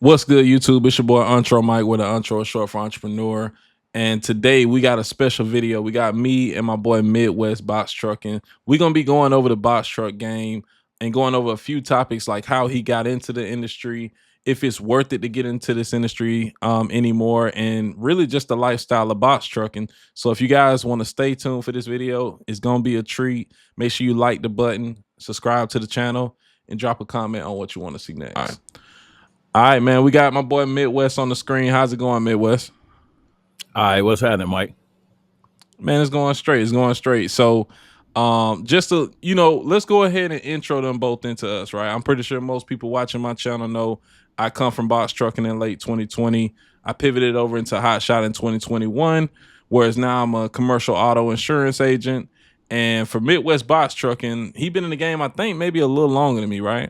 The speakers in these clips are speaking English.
What's good, YouTube? It's your boy Entre Mike with an Entre short for entrepreneur. And today we got a special video. We got me and my boy Midwest Box Trucking. We're gonna be going over the box truck game and going over a few topics like how he got into the industry, if it's worth it to get into this industry anymore, and really just the lifestyle of box trucking. So if you guys want to stay tuned for this video, it's gonna be a treat. Make sure you like the button, subscribe to the channel, and drop a comment on what you want to see next. All right, man. We got my boy Midwest on the screen. How's it going, Midwest? All right, what's happening, Mike? Man, it's going straight. It's going straight. So, just to let's go ahead and intro them both into us, right? I'm pretty sure most people watching my channel know I come from box trucking in late 2020. I pivoted over into hot shot in 2021, whereas now I'm a commercial auto insurance agent. And for Midwest Box Trucking, he been in the game, I think, maybe a little longer than me, right?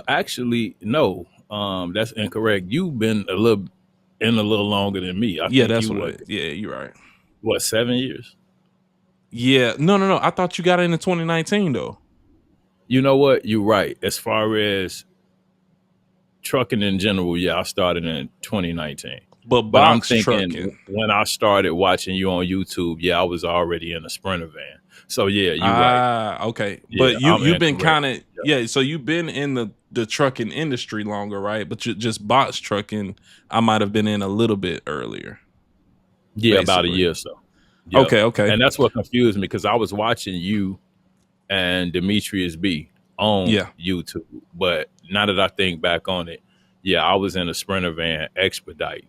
Actually, no. That's incorrect. You've been a little longer than me. I Yeah, think that's you what what it is. Yeah, you're right. what 7 years? Yeah, no. I thought you got in 2019 though. You know what? You're right. As far as trucking in general, yeah, I started in 2019. But But I'm box thinking trucking. when I started watching you on YouTube, yeah, I was already in a Sprinter van. So yeah, you're right. Ah, okay. Yeah, But I'm you've been incorrect. kind of yeah. So you've been in the trucking industry longer, right? But you just box trucking. I might have been in a little bit earlier, Yeah, about a basically. year or so. Yep. Okay. And that's what confused me because I was watching you and Demetrius B on Yeah. YouTube. But now that I think back on it, yeah, I was in a Sprinter van expediting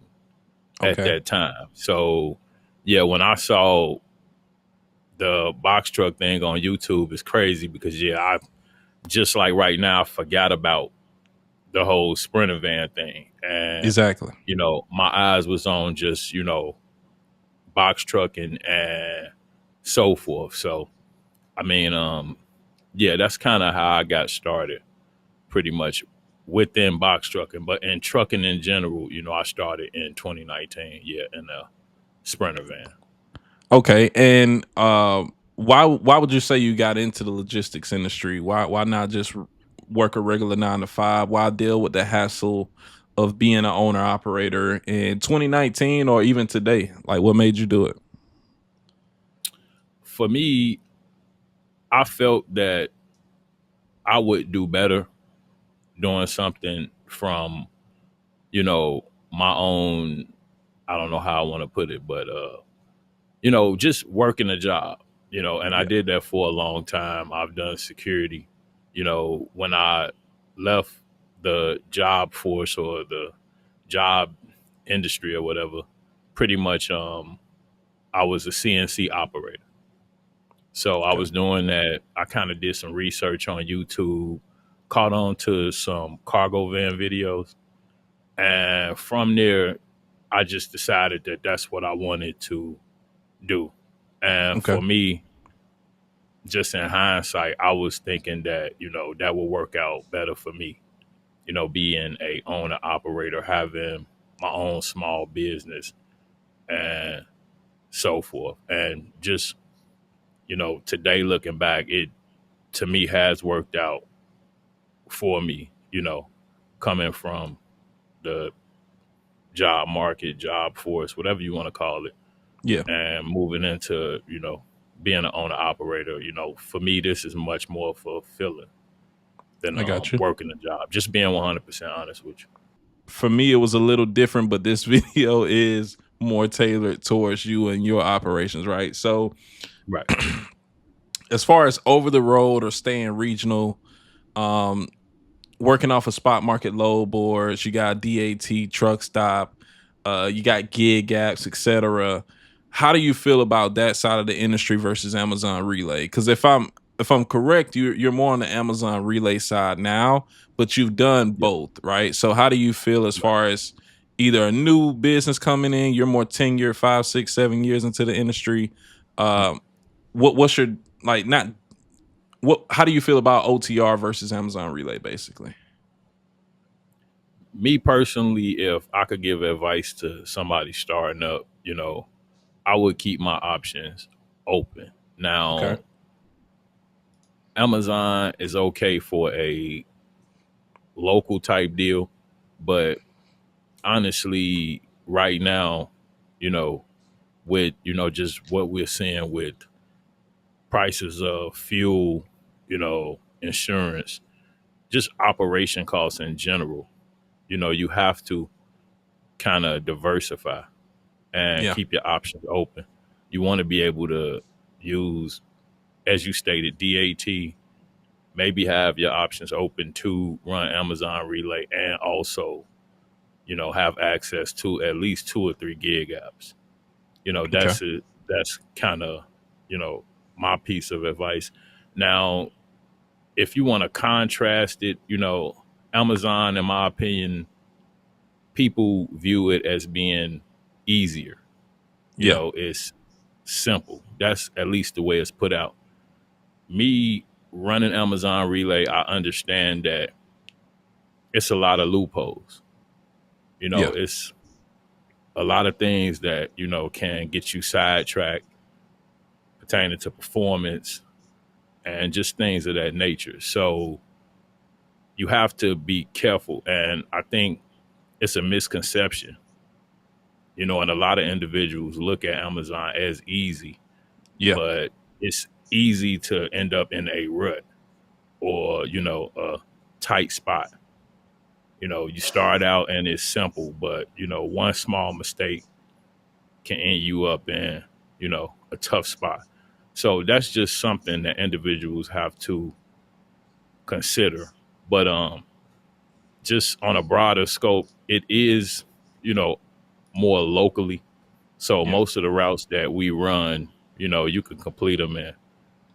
at Okay. that time. So yeah, when I saw the box truck thing on YouTube, it's crazy because yeah, I just like right now I forgot about the whole Sprinter van thing. And Exactly. my eyes was on just, box trucking and so forth. So I mean, yeah, that's kind of how I got started, pretty much within box trucking, but in trucking in general, I started in 2019, yeah, in a Sprinter van. Okay. And why would you say you got into the logistics industry? Why not just work a regular 9 to 5? Why deal with the hassle of being an owner operator in 2019 or even today? Like, what made you do it? For me, I felt that I would do better doing something from, my own, I don't know how I want to put it, but, just working a job, and I Yeah, did that for a long time. I've done security, when I left the job force or the job industry or whatever, pretty much I was a CNC operator. So I okay, was doing that. I kind of did some research on YouTube, caught on to some cargo van videos. And from there, I just decided that that's what I wanted to do. And okay. for me, just in hindsight, I was thinking that, that would work out better for me, being a owner operator, having my own small business and so forth. And just, today looking back, it to me has worked out for me, coming from the job market, job force, whatever you want to call it, Yeah, and moving into, being an owner operator, for me, this is much more fulfilling than I got you. working a job. Just being 100% honest with you. For me, it was a little different, but this video is more tailored towards you and your operations, right? So, Right. as far as over the road or staying regional, um, working off of spot market load boards, you got DAT truck stop, you got gig apps, etc. How do you feel about that side of the industry versus Amazon Relay? Because if I'm correct, you're more on the Amazon Relay side now, but you've done Yeah. both, right? So how do you feel as Right. far as either a new business coming in, you're more tenured, 5, 6, 7 years into the industry? Um, what's your like not what how do you feel about OTR versus Amazon Relay basically? Me personally, if I could give advice to somebody starting up, I would keep my options open. Okay. Now, Amazon is okay for a local type deal. But honestly, right now, you know, with just what we're seeing with prices of fuel, insurance, just operation costs in general, you have to kind of diversify and Yeah. keep your options open. You want to be able to use, as you stated, DAT, maybe have your options open to run Amazon Relay and also, have access to at least 2 or 3 gig apps. Okay. That's kind of, my piece of advice. Now, if you want to contrast it, Amazon, in my opinion, people view it as being easier. Yeah. It's simple. That's at least the way it's put out. Me running Amazon Relay, I understand that it's a lot of loopholes. Yeah. It's a lot of things that, can get you sidetracked pertaining to performance and just things of that nature. So you have to be careful. And I think it's a misconception, and a lot of individuals look at Amazon as easy, Yeah. but it's easy to end up in a rut or, a tight spot. You start out and it's simple, but, one small mistake can end you up in, a tough spot. So that's just something that individuals have to consider. But just on a broader scope, it is, you know, more locally. So Yeah. most of the routes that we run, you can complete them in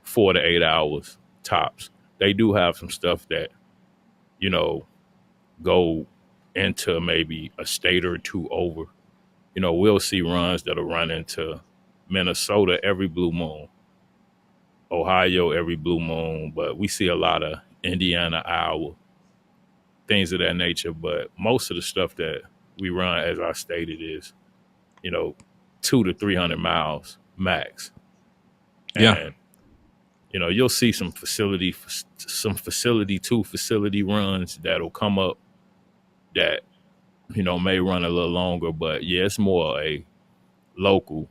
4 to 8 hours tops. They do have some stuff that, you know, go into maybe a state or two over. We'll see runs that'll run into Minnesota every blue moon, Ohio every blue moon, but we see a lot of Indiana, Iowa, things of that nature. But most of the stuff that we run, as I stated, is, you know, 2 to 300 miles max. Yeah. And, you'll see some facility to facility runs that'll come up that, may run a little longer. But yeah, it's more a local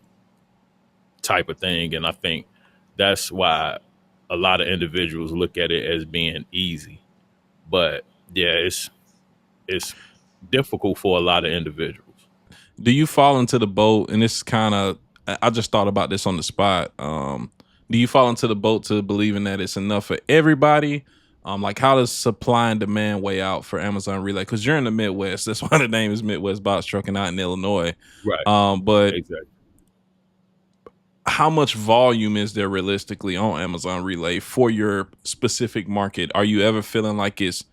type of thing. And I think that's why a lot of individuals look at it as being easy. But yeah, it's difficult for a lot of individuals. Do you fall into the boat? And this kind of, I just thought about this on the spot. Do you fall into the boat to believing that it's enough for everybody? Like how does supply and demand weigh out for Amazon Relay? Because you're in the Midwest. That's why the name is Midwest Box Trucking out in Illinois. Right. But Exactly. how much volume is there realistically on Amazon Relay for your specific market? Are you ever feeling like it's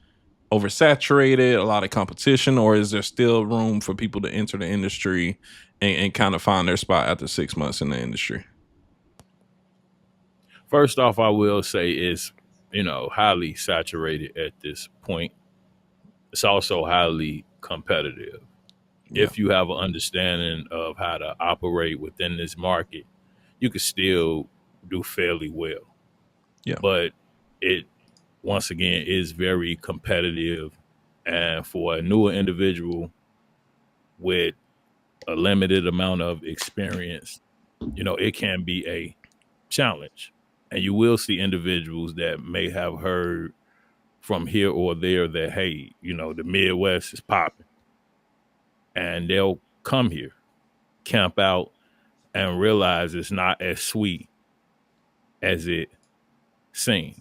oversaturated, a lot of competition, or is there still room for people to enter the industry and kind of find their spot after 6 months in the industry? First off, I will say is, highly saturated at this point. It's also highly competitive. Yeah. If you have an understanding of how to operate within this market, you could still do fairly well. Yeah. But it, once again, is very competitive. And for a newer individual with a limited amount of experience, it can be a challenge. And you will see individuals that may have heard from here or there that, hey, the Midwest is popping. And they'll come here, camp out, and realize it's not as sweet as it seems.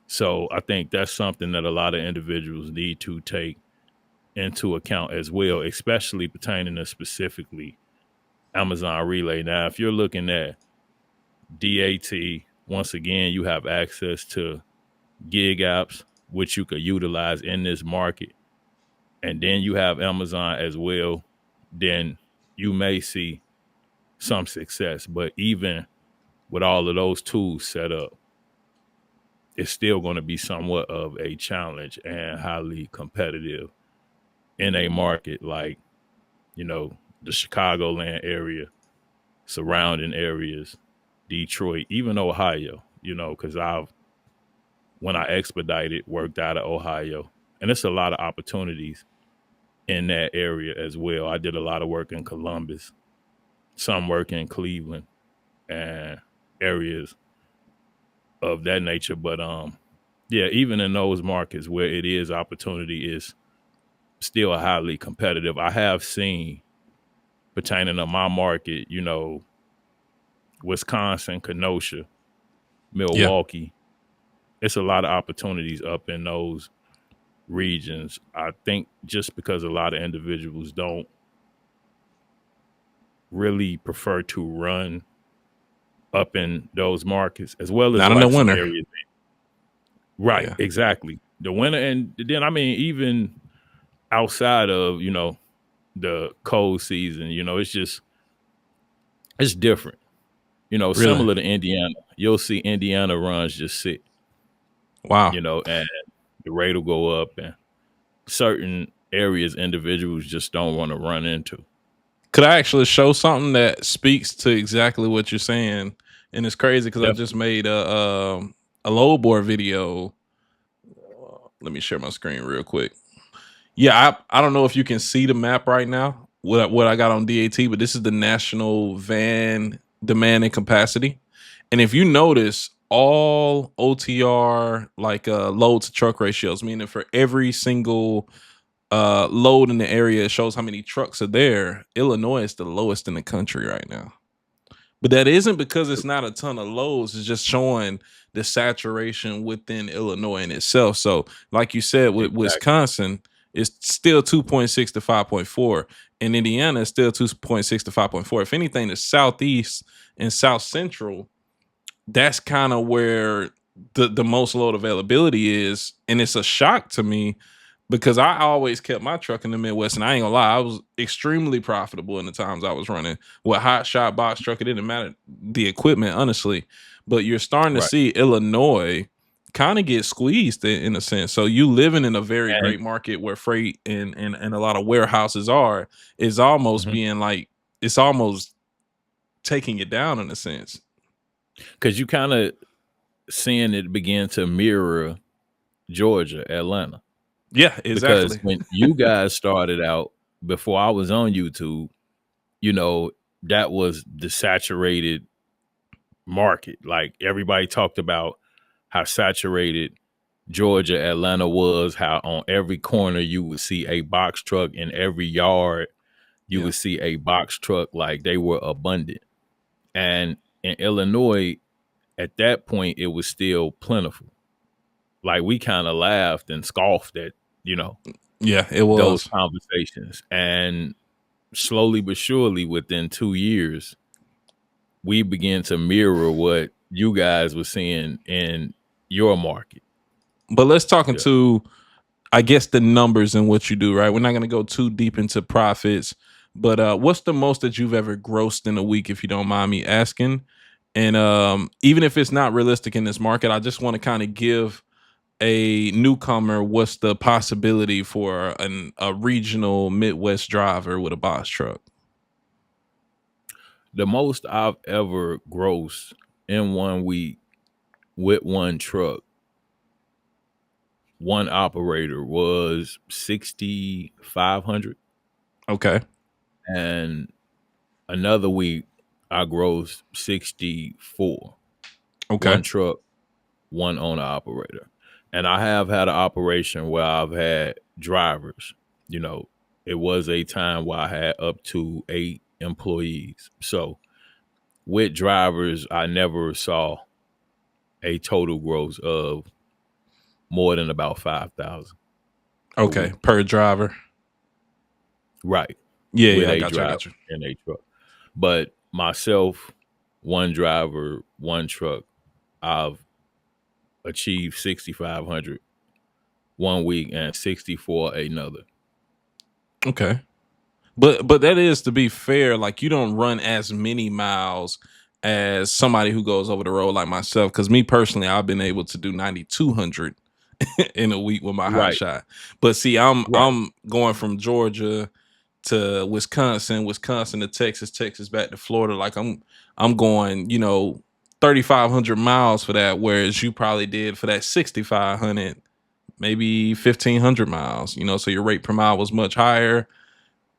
So I think that's something that a lot of individuals need to take into account as well, especially pertaining to specifically Amazon Relay. Now, if you're looking at DAT, once again, you have access to gig apps, which you could utilize in this market. And then you have Amazon as well. Then you may see some success. But even with all of those tools set up, it's still going to be somewhat of a challenge and highly competitive in a market like, the Chicagoland area, surrounding areas, Detroit, even Ohio, because when I expedited, worked out of Ohio. And it's a lot of opportunities in that area as well. I did a lot of work in Columbus, some work in Cleveland, and areas of that nature. But yeah, even in those markets where it is opportunity is still highly competitive. I have seen pertaining to my market, you know, Wisconsin, Kenosha, Yeah. Milwaukee. It's a lot of opportunities up in those regions. I think just because a lot of individuals don't really prefer to run up in those markets, as well as Not in the like some winter. areas. Right, Yeah. exactly. The winter, and then I mean, even outside of, you know, the cold season, you know, it's different. You know, Really? similar to Indiana. You'll see Indiana runs just sit, Wow. you know, and the rate will go up, and certain areas individuals just don't want to run into. Could I actually show something that speaks to exactly what you're saying? And it's crazy because I just Definitely. made a load board video. Let me share my screen real quick. Yeah, I don't know if you can see the map right now. What I got on DAT, but this is the national van demand and capacity. And if you notice, all OTR like load to truck ratios, meaning for every single load in the area, it shows how many trucks are there. Illinois is the lowest in the country right now. But that isn't because it's not a ton of loads. It's just showing the saturation within Illinois in itself. So, like you said, with Exactly. Wisconsin, it's still 2.6 to 5.4. And Indiana is still 2.6 to 5.4. If anything, the Southeast and South Central, that's kind of where the most load availability is. And it's a shock to me because I always kept my truck in the Midwest, and I ain't gonna lie, I was extremely profitable in the times I was running with hot shot box truck. It didn't matter the equipment, honestly. But you're starting to Right. see Illinois kind of get squeezed in a sense. So you living in a very And great market where freight and a lot of warehouses are is almost mhm. being like it's almost taking it down in a sense. Cause you kind of seeing it begin to mirror Georgia, Atlanta. Yeah, Because exactly. when you guys started out, before I was on YouTube, you know, that was the saturated market. Like everybody talked about how saturated Georgia, Atlanta was, how on every corner you would see a box truck, in every yard you Yeah. would see a box truck, like they were abundant. And in Illinois, at that point, it was still plentiful. Like we kind of laughed and scoffed at, you know, Yeah, it those was. conversations. And slowly but surely, within 2 years, we began to mirror what you guys were seeing in your market. But let's talk Yeah. into I guess the numbers and what you do, right? We're not going to go too deep into profits, but what's the most that you've ever grossed in a week, if you don't mind me asking? And even if it's not realistic in this market, I just want to kind of give a newcomer what's the possibility for a regional Midwest driver with a box truck. The most I've ever grossed in 1 week with one truck, one operator, was 6,500. Okay. And another week I grossed 64. Okay. One truck, one owner operator. And I have had an operation where I've had drivers. You know, it was a time where I had up to 8 employees. So with drivers, I never saw a total gross of more than about 5,000 a Okay. week. Per driver. Right. Yeah. With Yeah. I a got you. I driver got you. in a truck. But myself, one driver, one truck, I've achieved 6,500 1 week and 64 another. Okay. But that is, to be fair, like you don't run as many miles as somebody who goes over the road like myself. Because me personally, I've been able to do 9,200 in a week with my hot Right. shot. But see, I'm Right. I'm going from Georgia to Wisconsin, Wisconsin to Texas, Texas back to Florida. Like I'm going, 3,500 miles for that, whereas you probably did for that 6,500 maybe 1,500 miles. So your rate per mile was much higher.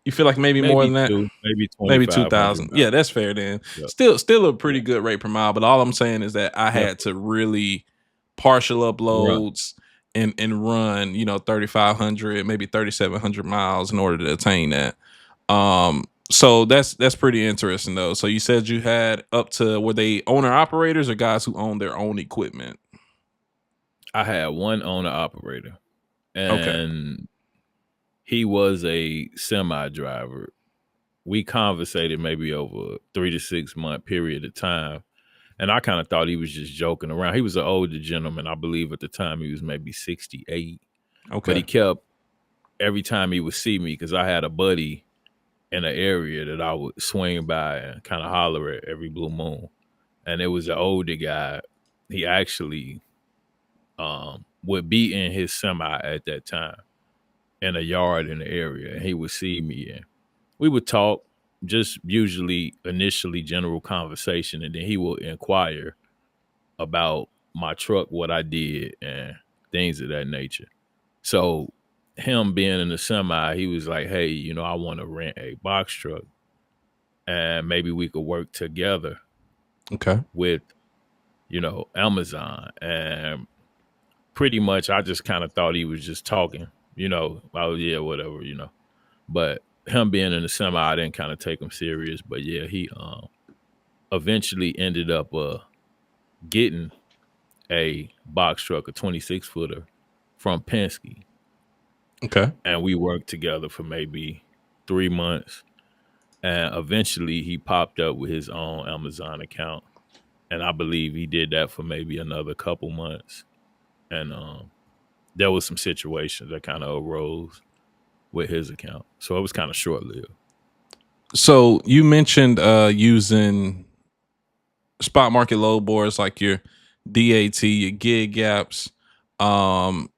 You feel like maybe more than that? Maybe Maybe 2,500 2,000. Yeah, miles. that's fair then. Yep. Still a Yeah. pretty good rate per mile. But all I'm saying is that I had Definitely. to really partial Run. uploads and run, 3,500, maybe 3,700 miles in order to attain that. So that's pretty interesting though. So you said you had up to, were they owner operators or guys who own their own equipment? I had one owner operator, Okay. and he was a semi driver. We conversated maybe over a 3 to 6 month period of time. And I kind of thought he was just joking around. He was an older gentleman. I believe at the time he was maybe 68. But he Okay. kept, every time he would see me, because I had a buddy in an area that I would swing by and kind of holler at every blue moon. And it was an older guy. He actually would be in his semi at that time in a yard in the area. And he would see me and we would talk, just usually initially general conversation. And then he will inquire about my truck, what I did, and things of that nature. So him being in the semi, he was like, "Hey, I want to rent a box truck, and maybe we could work together Okay. with, Amazon." And pretty much, I just kind of thought he was just talking, oh yeah, whatever. But him being in the semi, I didn't kind of take him serious. But yeah, he eventually ended up getting a box truck, a 26 footer from Penske. Okay. And we worked together for maybe 3 months. And eventually he popped up with his own Amazon account. And I believe he did that for maybe another couple months. And there was some situations that kind of arose with his account. So it was kind of short lived. So you mentioned using spot market load boards like your DAT, your gig gaps. Um,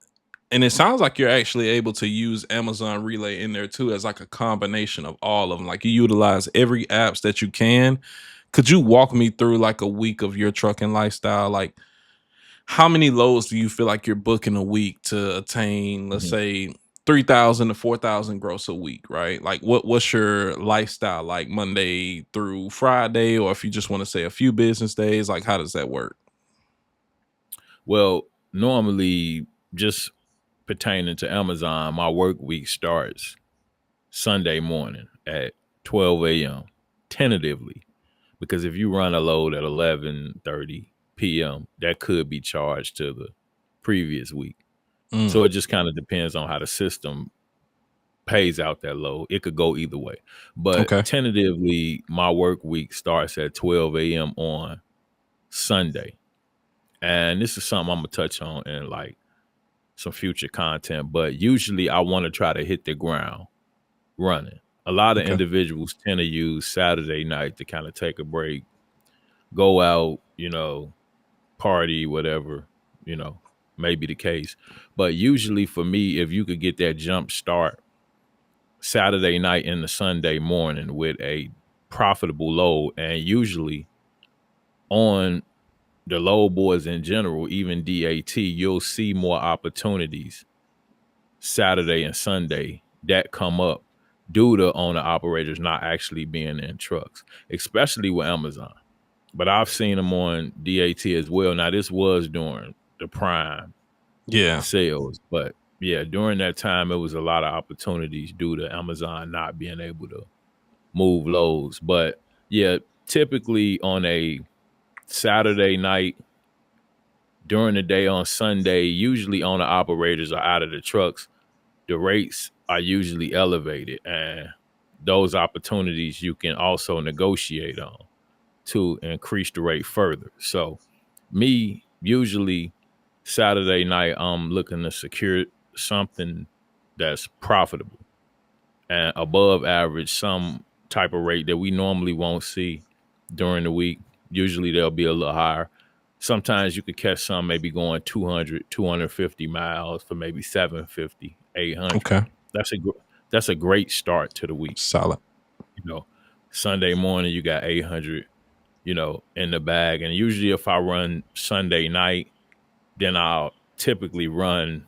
and it sounds like you're actually able to use Amazon Relay in there too as like a combination of all of them. Like you utilize every apps that you can. Could you walk me through like a week of your trucking lifestyle? Like how many loads do you feel like you're booking a week to attain, let's Mhm. say 3,000 to 4,000 gross a week, right? Like what's your lifestyle like Monday through Friday, or if you just want to say a few business days, like how does that work? Well, normally, just pertaining to Amazon, my work week starts Sunday morning at 12 a.m. tentatively. Because if you run a load at 11:30 p.m., that could be charged to the previous week. Mm, So it just kind of depends on how the system pays out that load. It could go either way. But okay. tentatively, my work week starts at 12 a.m. on Sunday. And this is something I'm going to touch on in like some future content. But usually I want to try to hit the ground running. A lot of Okay. individuals tend to use Saturday night to kind of take a break, go out, party, whatever, you know, may be the case. But usually for me, if you could get that jump start Saturday night into Sunday morning with a profitable load, and usually on the load boards in general, even DAT, you'll see more opportunities Saturday and Sunday that come up due to owner operators not actually being in trucks, especially with Amazon. But I've seen them on DAT as well. Now, this was during the prime Yeah. sales, but yeah, during that time, it was a lot of opportunities due to Amazon not being able to move loads. But yeah, typically on a Saturday night, during the day on Sunday, usually owner operators are out of the trucks. The rates are usually elevated, and those opportunities you can also negotiate on to increase the rate further. So me, usually Saturday night, I'm looking to secure something that's profitable and above average, some type of rate that we normally won't see during the week. Usually they'll be a little higher. Sometimes you could catch some maybe going 200, 250 miles for maybe 750, 800. Okay. That's a that's a great start to the week. Solid. You know, Sunday morning you got 800, in the bag. And usually if I run Sunday night, then I'll typically run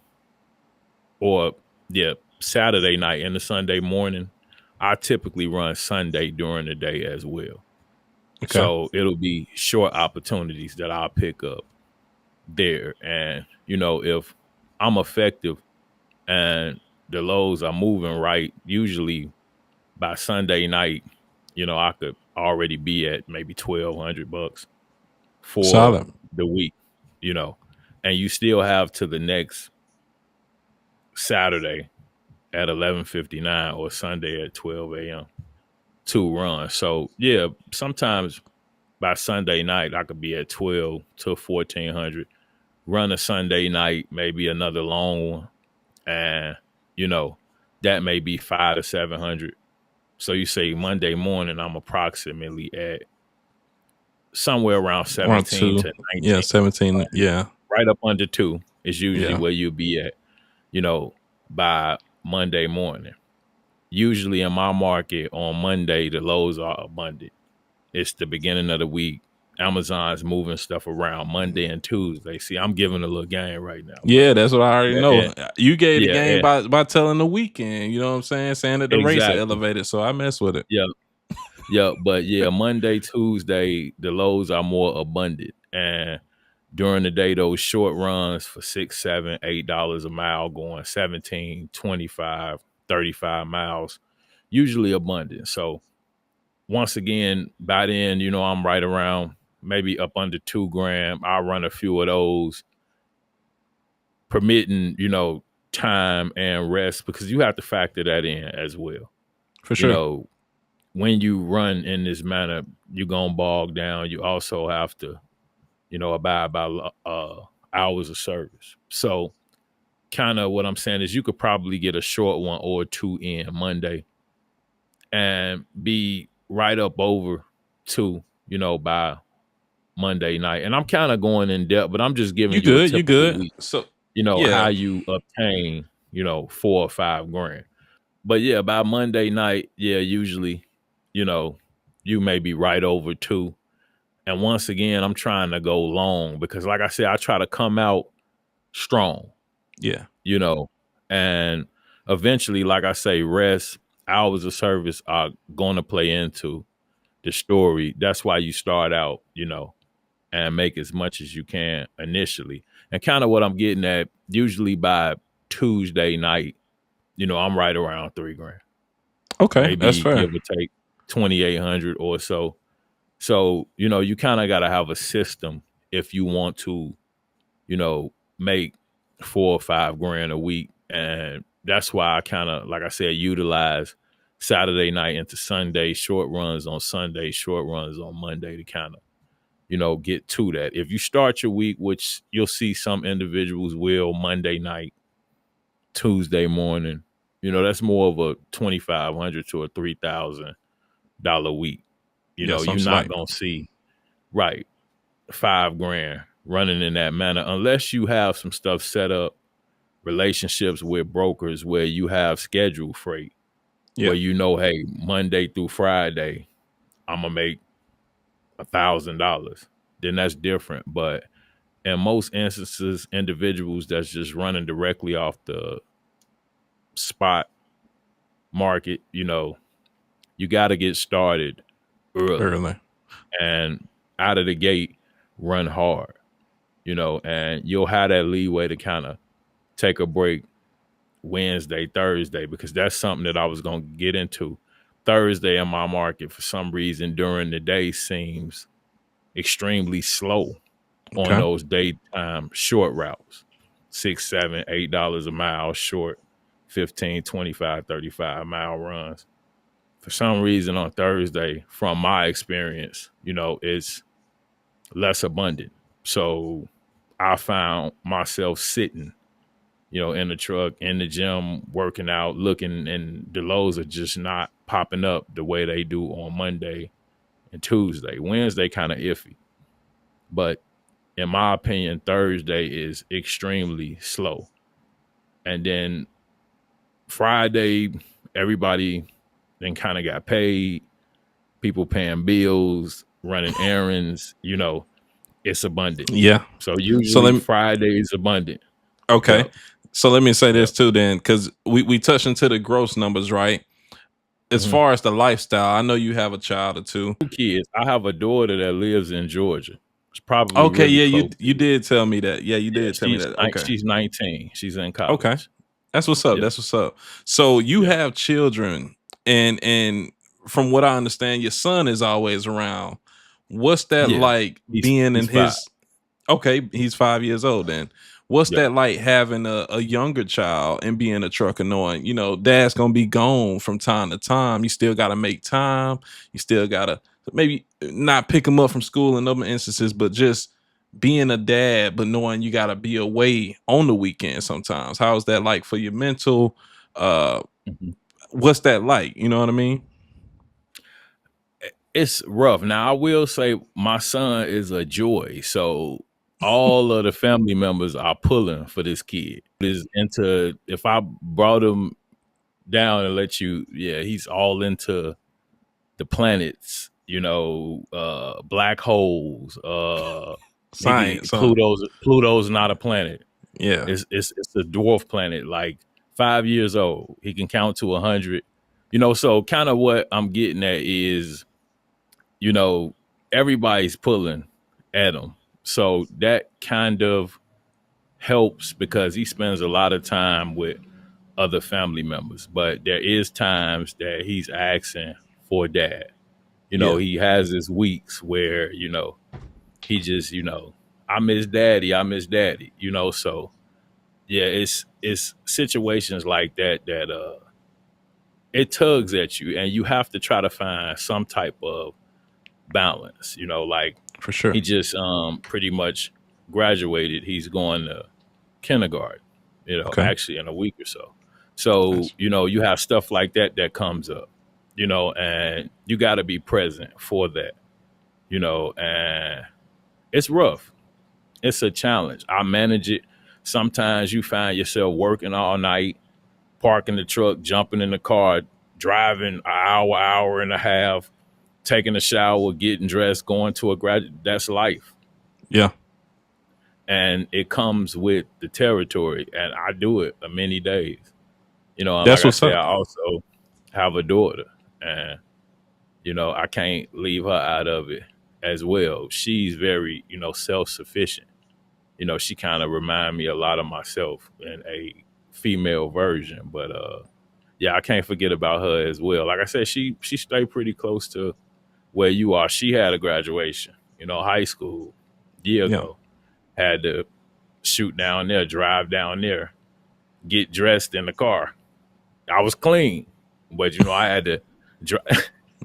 or yeah, Saturday night and the Sunday morning. I typically run Sunday during the day as well. Okay. So it'll be short opportunities that I'll pick up there. And, if I'm effective and the lows are moving right, usually by Sunday night, I could already be at maybe $1,200 for Solid. the week, you know, and you still have to the next Saturday at 11:59 or Sunday at 12 a.m. to run. So yeah, sometimes by Sunday night I could be at 12 to 1,400. Run a Sunday night, maybe another long one, and you know that may be 500 to 700. So you say Monday morning, I'm approximately at somewhere around Around 17 two. to Yeah, 19, 17. Yeah. right up under two is usually Yeah. where you'll be at, by Monday morning. Usually in my market on Monday, the lows are abundant. It's the beginning of the week. Amazon's moving stuff around Monday and Tuesday. See, I'm giving a little game right now, but Yeah, that's what I already yeah, know. You gave the yeah, game yeah, by telling the weekend, you know what I'm saying? Saying that the race are exactly. elevated. So I mess with it. Yeah, yeah, but yeah, Monday, Tuesday, the lows are more abundant, and during the day, those short runs for $6, $7, $8 a mile, going 17, 25, 35 miles, usually abundant. So once again, by then, I'm right around maybe up under 2 grand. I'll run a few of those, permitting, time and rest, because you have to factor that in as well. For You sure. know, when you run in this manner, you're gonna bog down. You also have to, abide by hours of service. So kind of what I'm saying is you could probably get a short one or two in Monday and be right up over two, by Monday night. And I'm kind of going in depth, but I'm just You giving you a good. You typical good. week, So how yeah, you obtain, 4 or 5 grand. But yeah, by Monday night, yeah, usually, you know, you may be right over two. And once again, I'm trying to go long because, like I said, I try to come out strong, yeah, you know, and eventually, like I say, rest, hours of service are going to play into the story. That's why you start out, and make as much as you can initially. And kind of what I'm getting at, usually by Tuesday night, I'm right around 3 grand, okay, that's maybe fair. give or take 2,800 or so. So, you kind of got to have a system if you want to, make 4 or 5 grand a week. And that's why I kind of, like I said, utilize Saturday night into Sunday, short runs on Sunday, short runs on Monday to kind of, get to that. If you start your week, which you'll see some individuals will, Monday night, Tuesday morning, that's more of a 2,500 to a $3,000 week. Yeah, some You're not slight. gonna see, right, 5 grand running in that manner unless you have some stuff set up, relationships with brokers where you have scheduled freight, Yeah, where hey, Monday through Friday, I'm gonna make $1,000. Then that's different. But in most instances, individuals that's just running directly off the spot market, you got to get started early early. and out of the gate, run hard, and you'll have that leeway to kind of take a break Wednesday, Thursday, because that's something that I was going to get into. Thursday in my market, for some reason, during the day seems extremely slow on Okay. those daytime short routes. 6, 7, $8 a mile short, 15, 25, 35 mile runs. For some reason on Thursday, from my experience, it's less abundant. So I found myself sitting, in the truck, in the gym, working out, looking, and the lows are just not popping up the way they do on Monday and Tuesday. Wednesday kind of iffy. But in my opinion, Thursday is extremely slow. And then Friday, everybody then kind of got paid, people paying bills, running errands, it's abundant. Yeah. So So usually Friday is abundant. okay. Yep. So let me say this Yep. too, then, because we touched into the gross numbers, right? As Mhm. far as the lifestyle, I know you have a child or two. 2 kids. I have a daughter that lives in Georgia. It's probably Okay, really yeah, close to you you. did tell me that. Yeah, you Yeah, did tell me that. Okay, she's 19. She's in okay, college. that's what's up. Yeah, That's what's up. So you yeah, have children, and from what I understand, your son is always around. What's that yeah. like He's being in he's 5. his? Okay, he's 5 years old then. What's Yeah. that like having a younger child and being a trucker knowing, dad's gonna be gone from time to time. You still gotta make time. You still gotta maybe not pick him up from school in other instances, but just being a dad, but knowing you gotta be away on the weekend sometimes. How's that like for your mental? Uh Mhm. what's that like? You know what I mean? It's rough. Now I will say my son is a joy. So all of the family members are pulling for this kid. Is into if I brought him down and let you, yeah, he's all into the planets, black holes, maybe Science, huh? Pluto's not a planet. Yeah. It's a dwarf planet, like 5 years old. He can count to 100. So kind of what I'm getting at is, you know, everybody's pulling at him. So that kind of helps because he spends a lot of time with other family members. But there is times that he's asking for dad. Yeah. He has his weeks where, he just, I miss daddy, I miss daddy, so yeah, it's situations like that it tugs at you and you have to try to find some type of balance, like For sure. he just pretty much graduated. He's going to kindergarten, Okay. actually in a week or so. So, Nice. you have stuff like that comes up, and you got to be present for that, and it's rough. It's a challenge. I manage it. Sometimes you find yourself working all night, parking the truck, jumping in the car, driving an hour and a half, taking a shower, getting dressed, going to a grad. That's life. Yeah. And it comes with the territory. And I do it many days. And like That's I what's said, up. I also have a daughter. And, I can't leave her out of it as well. She's very, self-sufficient. She kind of remind me a lot of myself in a female version. But yeah, I can't forget about her as well. Like I said, she stayed pretty close to where you are. She had a graduation, high school year Yeah. ago. Had to shoot down there, drive down there, get dressed in the car. I was clean, but I had to,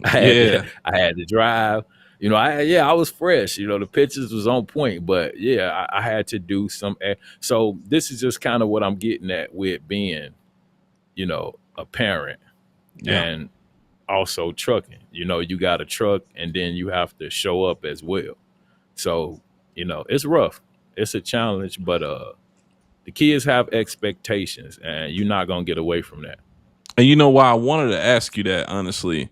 Yeah. I had to drive. I was fresh. The pictures was on point, but yeah, I had to do some. So this is just kind of what I'm getting at with being, a parent Yeah. and also trucking. You got a truck, and then you have to show up as well. So it's rough. It's a challenge, but the kids have expectations, and you're not gonna get away from that. And you know why I wanted to ask you that honestly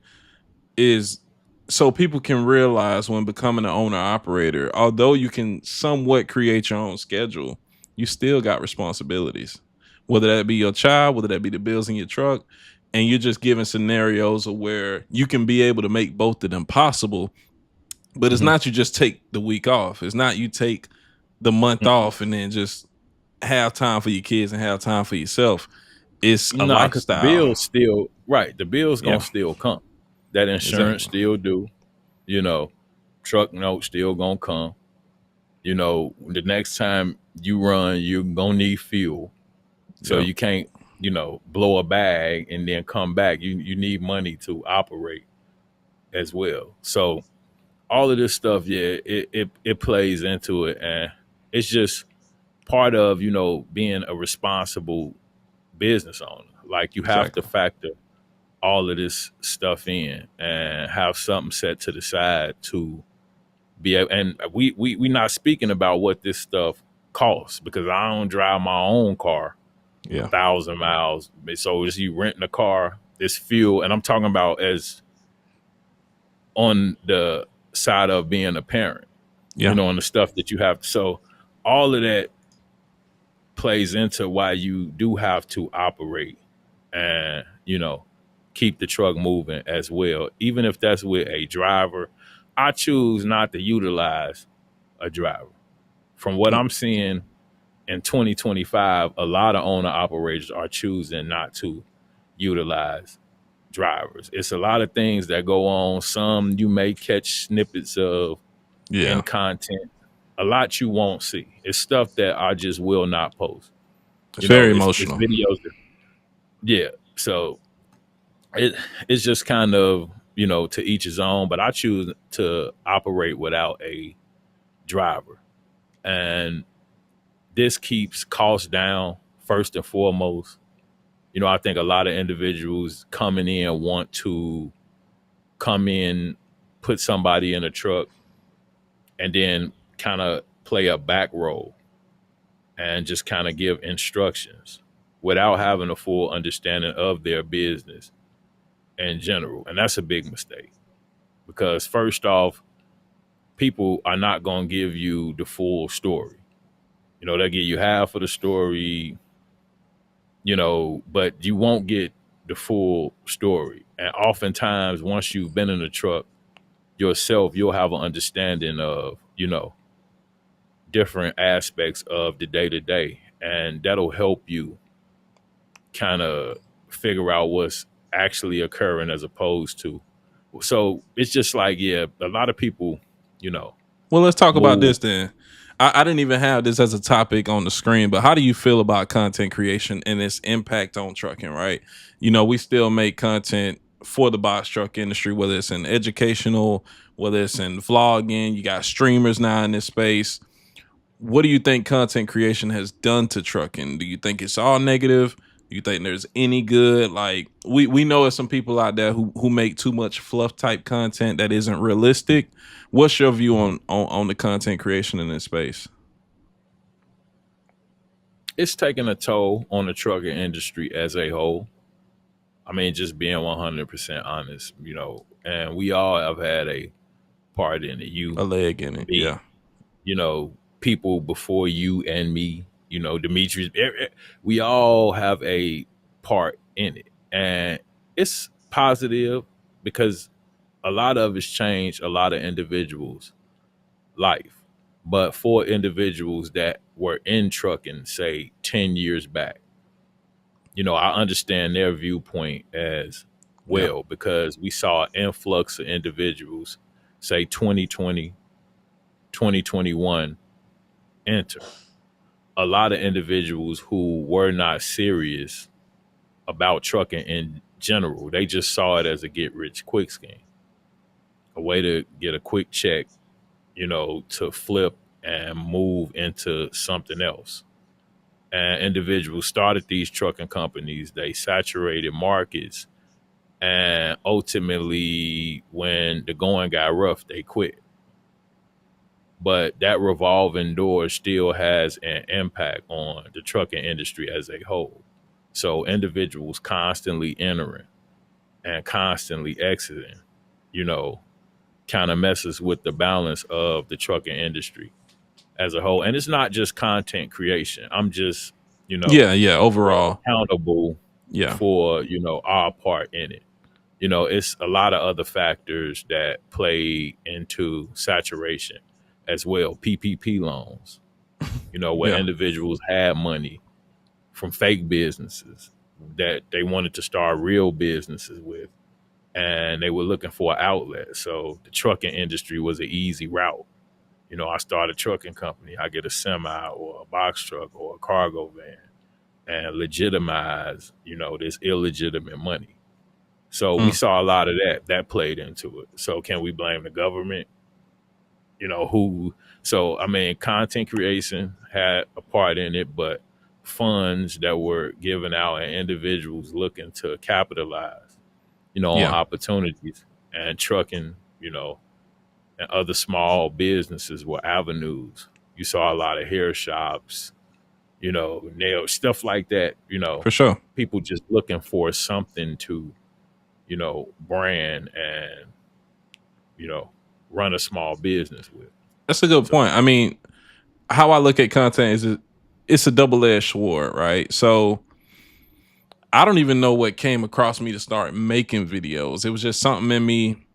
is so people can realize when becoming an owner operator, although you can somewhat create your own schedule, you still got responsibilities. Whether that be your child, whether that be the bills in your truck, and you're just giving scenarios of where you can be able to make both of them possible. But it's Mhm. not you just take the week off. It's not you take the month Mm-mm. off and then just have time for your kids and have time for yourself. It's a No, because the lifestyle. bills still right. The bills gonna Yeah, still come. That insurance exactly. still do. You know, truck note still gonna come. The next time you run, you're gonna need fuel. So Yeah, you can't, blow a bag and then come back. You need money to operate as well. So all of this stuff, yeah, it plays into it, and it's just part of being a responsible business owner. Like you have to exactly. factor all of this stuff in and have something set to the side to be able. And we not speaking about what this stuff costs because I don't drive my own car a Yeah, 1,000 miles. So is you renting a car, this fuel, and I'm talking about as on the side of being a parent, yeah, and the stuff that you have. So all of that plays into why you do have to operate and, keep the truck moving as well. Even if that's with a driver, I choose not to utilize a driver. From what I'm seeing in 2025, a lot of owner operators are choosing not to utilize drivers. It's a lot of things that go on. Some you may catch snippets of in Yeah. content. A lot you won't see. It's stuff that I just will not post. It's very It's emotional. videos. Yeah. So it it's just kind of, to each his own. But I choose to operate without a driver, and this keeps costs down first and foremost. I think a lot of individuals coming in want to come in, put somebody in a truck, and then kind of play a back role and just kind of give instructions without having a full understanding of their business in general. And that's a big mistake because, first off, people are not going to give you the full story. They'll give you half of the story, but you won't get the full story. And oftentimes, once you've been in a truck yourself, you'll have an understanding of, different aspects of the day to day. And that'll help you kind of figure out what's actually occurring as opposed to. So it's just like, yeah, a lot of people, Well, let's talk about move. this then. I didn't even have this as a topic on the screen, but how do you feel about content creation and its impact on trucking, right? We still make content for the box truck industry, whether it's in educational, whether it's in vlogging. You got streamers now in this space. What do you think content creation has done to trucking? Do you think it's all negative? Do you think there's any good? Like we know there's some people out there who make too much fluff type content that isn't realistic. What's your view on the content creation in this space? It's taking a toll on the trucking industry as a whole. I mean, just being 100% honest, and we all have had a part in it. A You, leg in it, me, yeah, people before you and me, Demetrius, we all have a part in it. And it's positive because a lot of it's changed a lot of individuals' life. But for individuals that were in trucking, say 10 years back, I understand their viewpoint as yeah, well because we saw an influx of individuals, say 2020, 2021, enter. A lot of individuals who were not serious about trucking in general. They just saw it as a get rich quick scheme, a way to get a quick check, to flip and move into something else. And individuals started these trucking companies, they saturated markets, and ultimately, when the going got rough, they quit. But that revolving door still has an impact on the trucking industry as a whole. So individuals constantly entering and constantly exiting, you know, kind of messes with the balance of the trucking industry as a whole. And it's not just content creation. I'm just, yeah. we're Overall, accountable yeah, for, our part in it. It's a lot of other factors that play into saturation as well. PPP loans, where yeah, individuals had money from fake businesses that they wanted to start real businesses with, and they were looking for an outlet. So the trucking industry was an easy route. I start a trucking company, I get a semi or a box truck or a cargo van and legitimize, this illegitimate money. So we mm, saw a lot of that played into it. So can we blame the government? Who? So I mean, content creation had a part in it, but funds that were given out and individuals looking to capitalize, on yeah, opportunities and trucking, and other small businesses were avenues. You saw a lot of hair shops, nail stuff like that. for sure. People just looking for something to, brand and you know run a small business with. That's a good So point. I mean, how I look at content is it's a double-edged sword, right? So I don't even know what came across me to start making videos. It was just something in me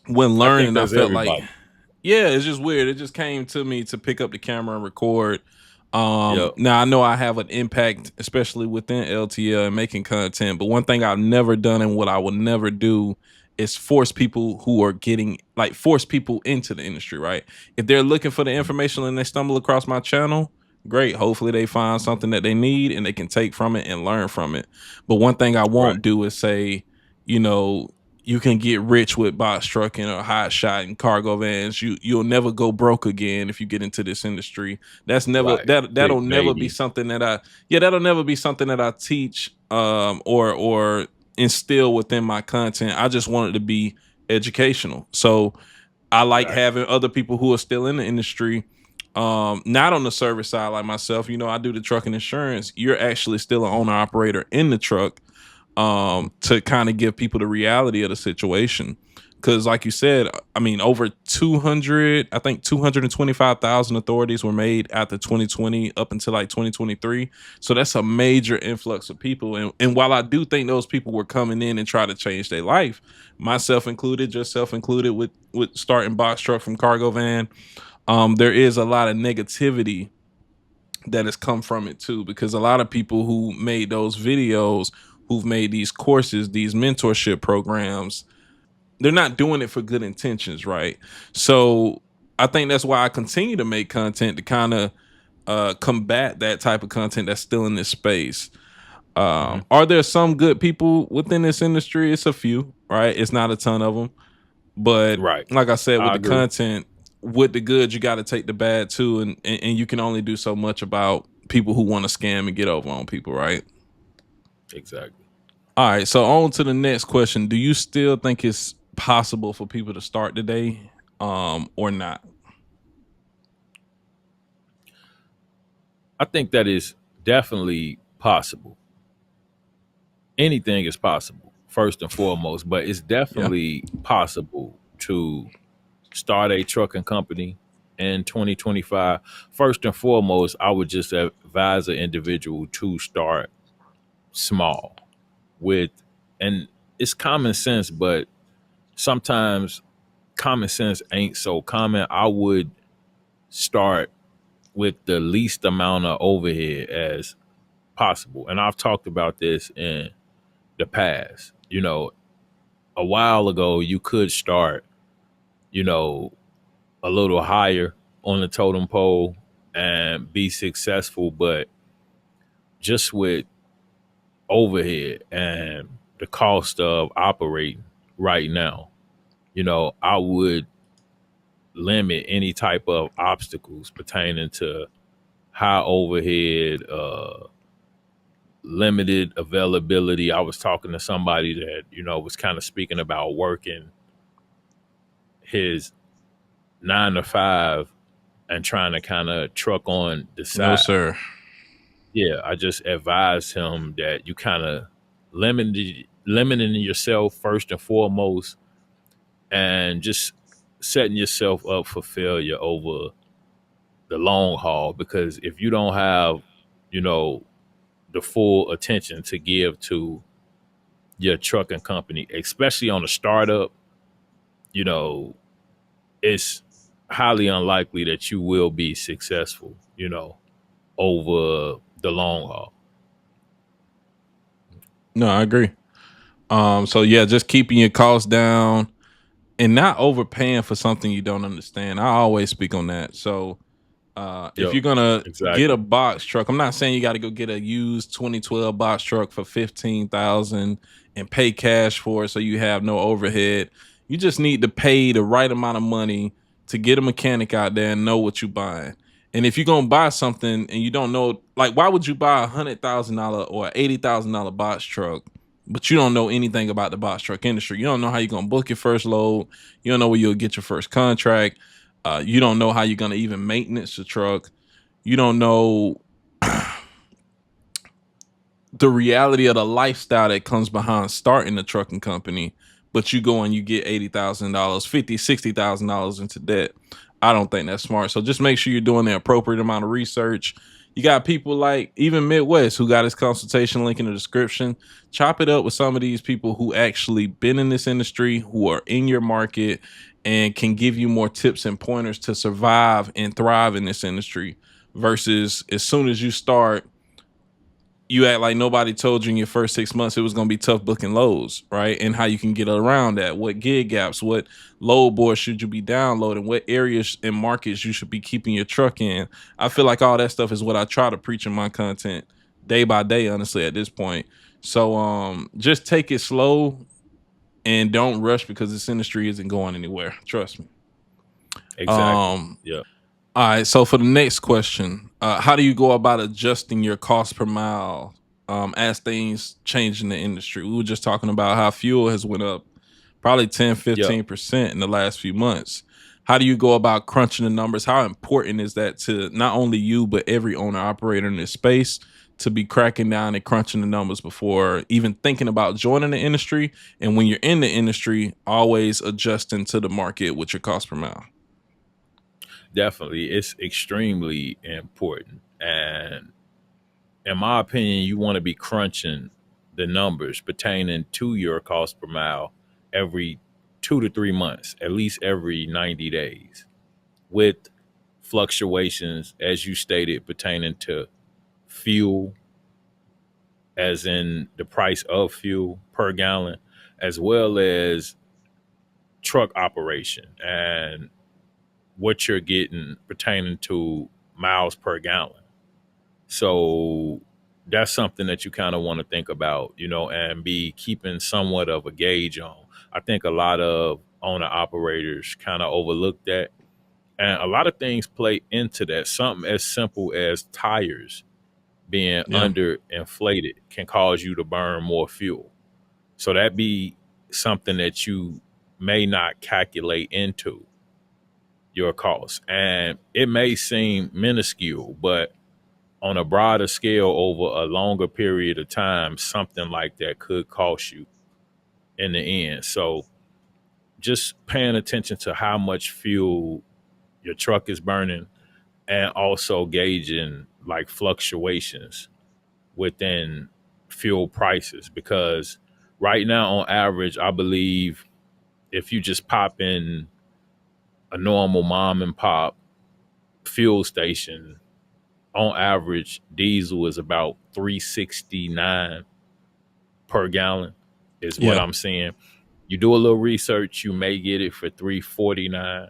when I think learning. I that's felt like, everybody. yeah, it's just weird. It just came to me to pick up the camera and record. Yep. Now I know I have an impact, especially within LTL and making content. But one thing I've never done and what I will never do is force people who are getting like force people into the industry, right? If they're looking for the information and they stumble across my channel, great. Hopefully they find something that they need and they can take from it and learn from it. But one thing I Right. won't do is say, you know, you can get rich with box trucking or hot shot and cargo vans. You'll never go broke again if you get into this industry. That's never Right. that'll never be Clickbaity. something that I yeah, that'll never be something that I teach or instill within my content. I just want it to be educational. So I like Exactly. having other people who are still in the industry, not on the service side like myself. You know, I do the trucking insurance. You're actually still an owner operator in the truck, to kind of give people the reality of the situation. Because, like you said, I mean, over 200, I think 225,000 authorities were made after 2020 up until like 2023. So that's a major influx of people. And while I do think those people were coming in and try to change their life, myself included, yourself included, with starting box truck from cargo van, there is a lot of negativity that has come from it too, because a lot of people who made those videos, who've made these courses, these mentorship programs, they're not doing it for good intentions, right? So I think that's why I continue to make content to kind of combat that type of content that's still in this space. Hmm. Are there some good people within this industry? It's a few, right? It's not a ton of them, but Right. like I said, with I the agree. content, with the good, you got to take the bad too, and you can only do so much about people who want to scam and get over on people, right? Exactly. All right, so on to the next question. Do you still think it's possible for people to start today, or not? I think that is definitely possible. Anything is possible, first and foremost, but it's Yeah. definitely possible to start a trucking company in 2025. First and foremost, I would just advise an individual to start small with, and it's common sense, but sometimes common sense ain't so common. I would start with the least amount of overhead as possible. And I've talked about this in the past. A while ago, you could start, you know, a little higher on the totem pole and be successful, but just with overhead and the cost of operating right now, I would limit any type of obstacles pertaining to high overhead, limited availability. I was talking to somebody that, was kind of speaking about working his 9 to 5 and trying to kind of truck on the No, side. sir. Yeah, I just advised him that you kind of limiting yourself first and foremost, and just setting yourself up for failure over the long haul. Because if you don't have, you know, the full attention to give to your trucking company, especially on a startup, you know, it's highly unlikely that you will be successful, over the long haul. No, I agree. So yeah, just keeping your costs down and not overpaying for something you don't understand. I always speak on that. So if Yep, you're gonna get a exactly. box truck, I'm not saying you got to go get a used 2012 box truck for 15,000 and pay cash for it, so you have no overhead. You just need to pay the right amount of money to get a mechanic out there and know what you're buying. And if you're gonna buy something and you don't know, like, why would you buy $100,000 or $80,000 box truck, but you don't know anything about the box truck industry? You don't know how you're gonna book your first load. You don't know where you'll get your first contract. You don't know how you're gonna even maintenance the truck. You don't know the reality of the lifestyle that comes behind starting a trucking company, but you go and you get $80,000, 50, $60,000 into debt. I don't think that's smart. So just make sure you're doing the appropriate amount of research. You got people like even Midwest who got his consultation link in the description. Chop it up with some of these people who actually been in this industry, who are in your market, and can give you more tips and pointers to survive and thrive in this industry. Versus as soon as you start, you act like nobody told you in your first 6 months it was going to be tough booking loads, right? And how you can get around that. What gig gaps, what load boards should you be downloading? What areas and markets you should be keeping your truck in? I feel like all that stuff is what I try to preach in my content day by day, honestly, at this point. So just take it slow and don't rush because this industry isn't going anywhere. Trust me. Exactly. Um Yeah. all right. So for the next question, how do you go about adjusting your cost per mile as things change in the industry? We were just talking about how fuel has went up probably 10, Yeah. 15% in the last few months. How do you go about crunching the numbers? How important is that to not only you, but every owner operator in this space to be cracking down and crunching the numbers before even thinking about joining the industry? And when you're in the industry, always adjusting to the market with your cost per mile. Definitely. It's extremely important. And in my opinion, you want to be crunching the numbers pertaining to your cost per mile every 2 to 3 months, at least every 90 days, with fluctuations, as you stated, pertaining to fuel, as in the price of fuel per gallon, as well as truck operation and what you're getting pertaining to miles per gallon. So that's something that you kind of want to think about, and be keeping somewhat of a gauge on. I think a lot of owner operators kind of overlook that. And a lot of things play into that. Something as simple as tires being Yeah. underinflated can cause you to burn more fuel. So that be something that you may not calculate into your costs. And it may seem minuscule, but on a broader scale over a longer period of time, something like that could cost you in the end. So just paying attention to how much fuel your truck is burning and also gauging like fluctuations within fuel prices, because right now on average, I believe if you just pop in a normal mom and pop fuel station, on average diesel is about 369 per gallon is what Yeah. I'm seeing. You do a little research, you may get it for 349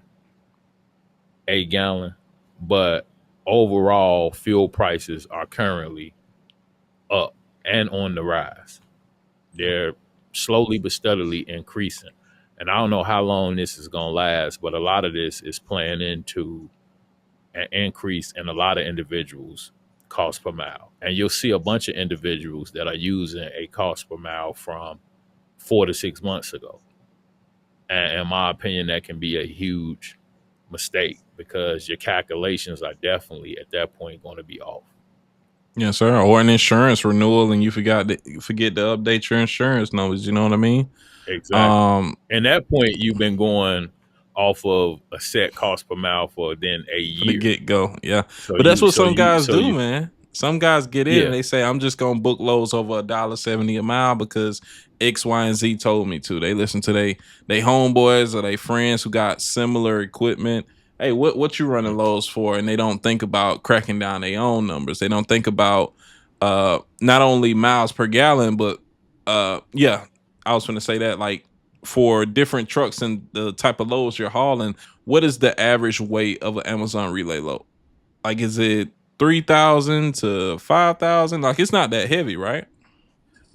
a gallon, but overall fuel prices are currently up and on the rise. They're slowly but steadily increasing. And I don't know how long this is going to last, but a lot of this is playing into an increase in a lot of individuals' cost per mile. And you'll see a bunch of individuals that are using a cost per mile from 4 to 6 months ago. And in my opinion, that can be a huge mistake because your calculations are definitely at that point going to be off. Yes, sir. Or an insurance renewal, and you forget to update your insurance numbers. You know what I mean? Exactly. Um, And that point, you've been going off of a set cost per mile for then a for the year. get go, yeah. So But that's you, what so some you, guys so do, you, man. Some guys get in and yeah, they say, "I'm just gonna book loads over $1.70 a mile because X, Y, and Z told me to." They listen to they homeboys or they friends who got similar equipment. Hey, what you running loads for? And they don't think about cracking down their own numbers. They don't think about not only miles per gallon, but yeah, I was gonna say that like for different trucks and the type of loads you're hauling, what is the average weight of an Amazon relay load? Like, is it 3,000 to 5,000? Like, it's not that heavy, right?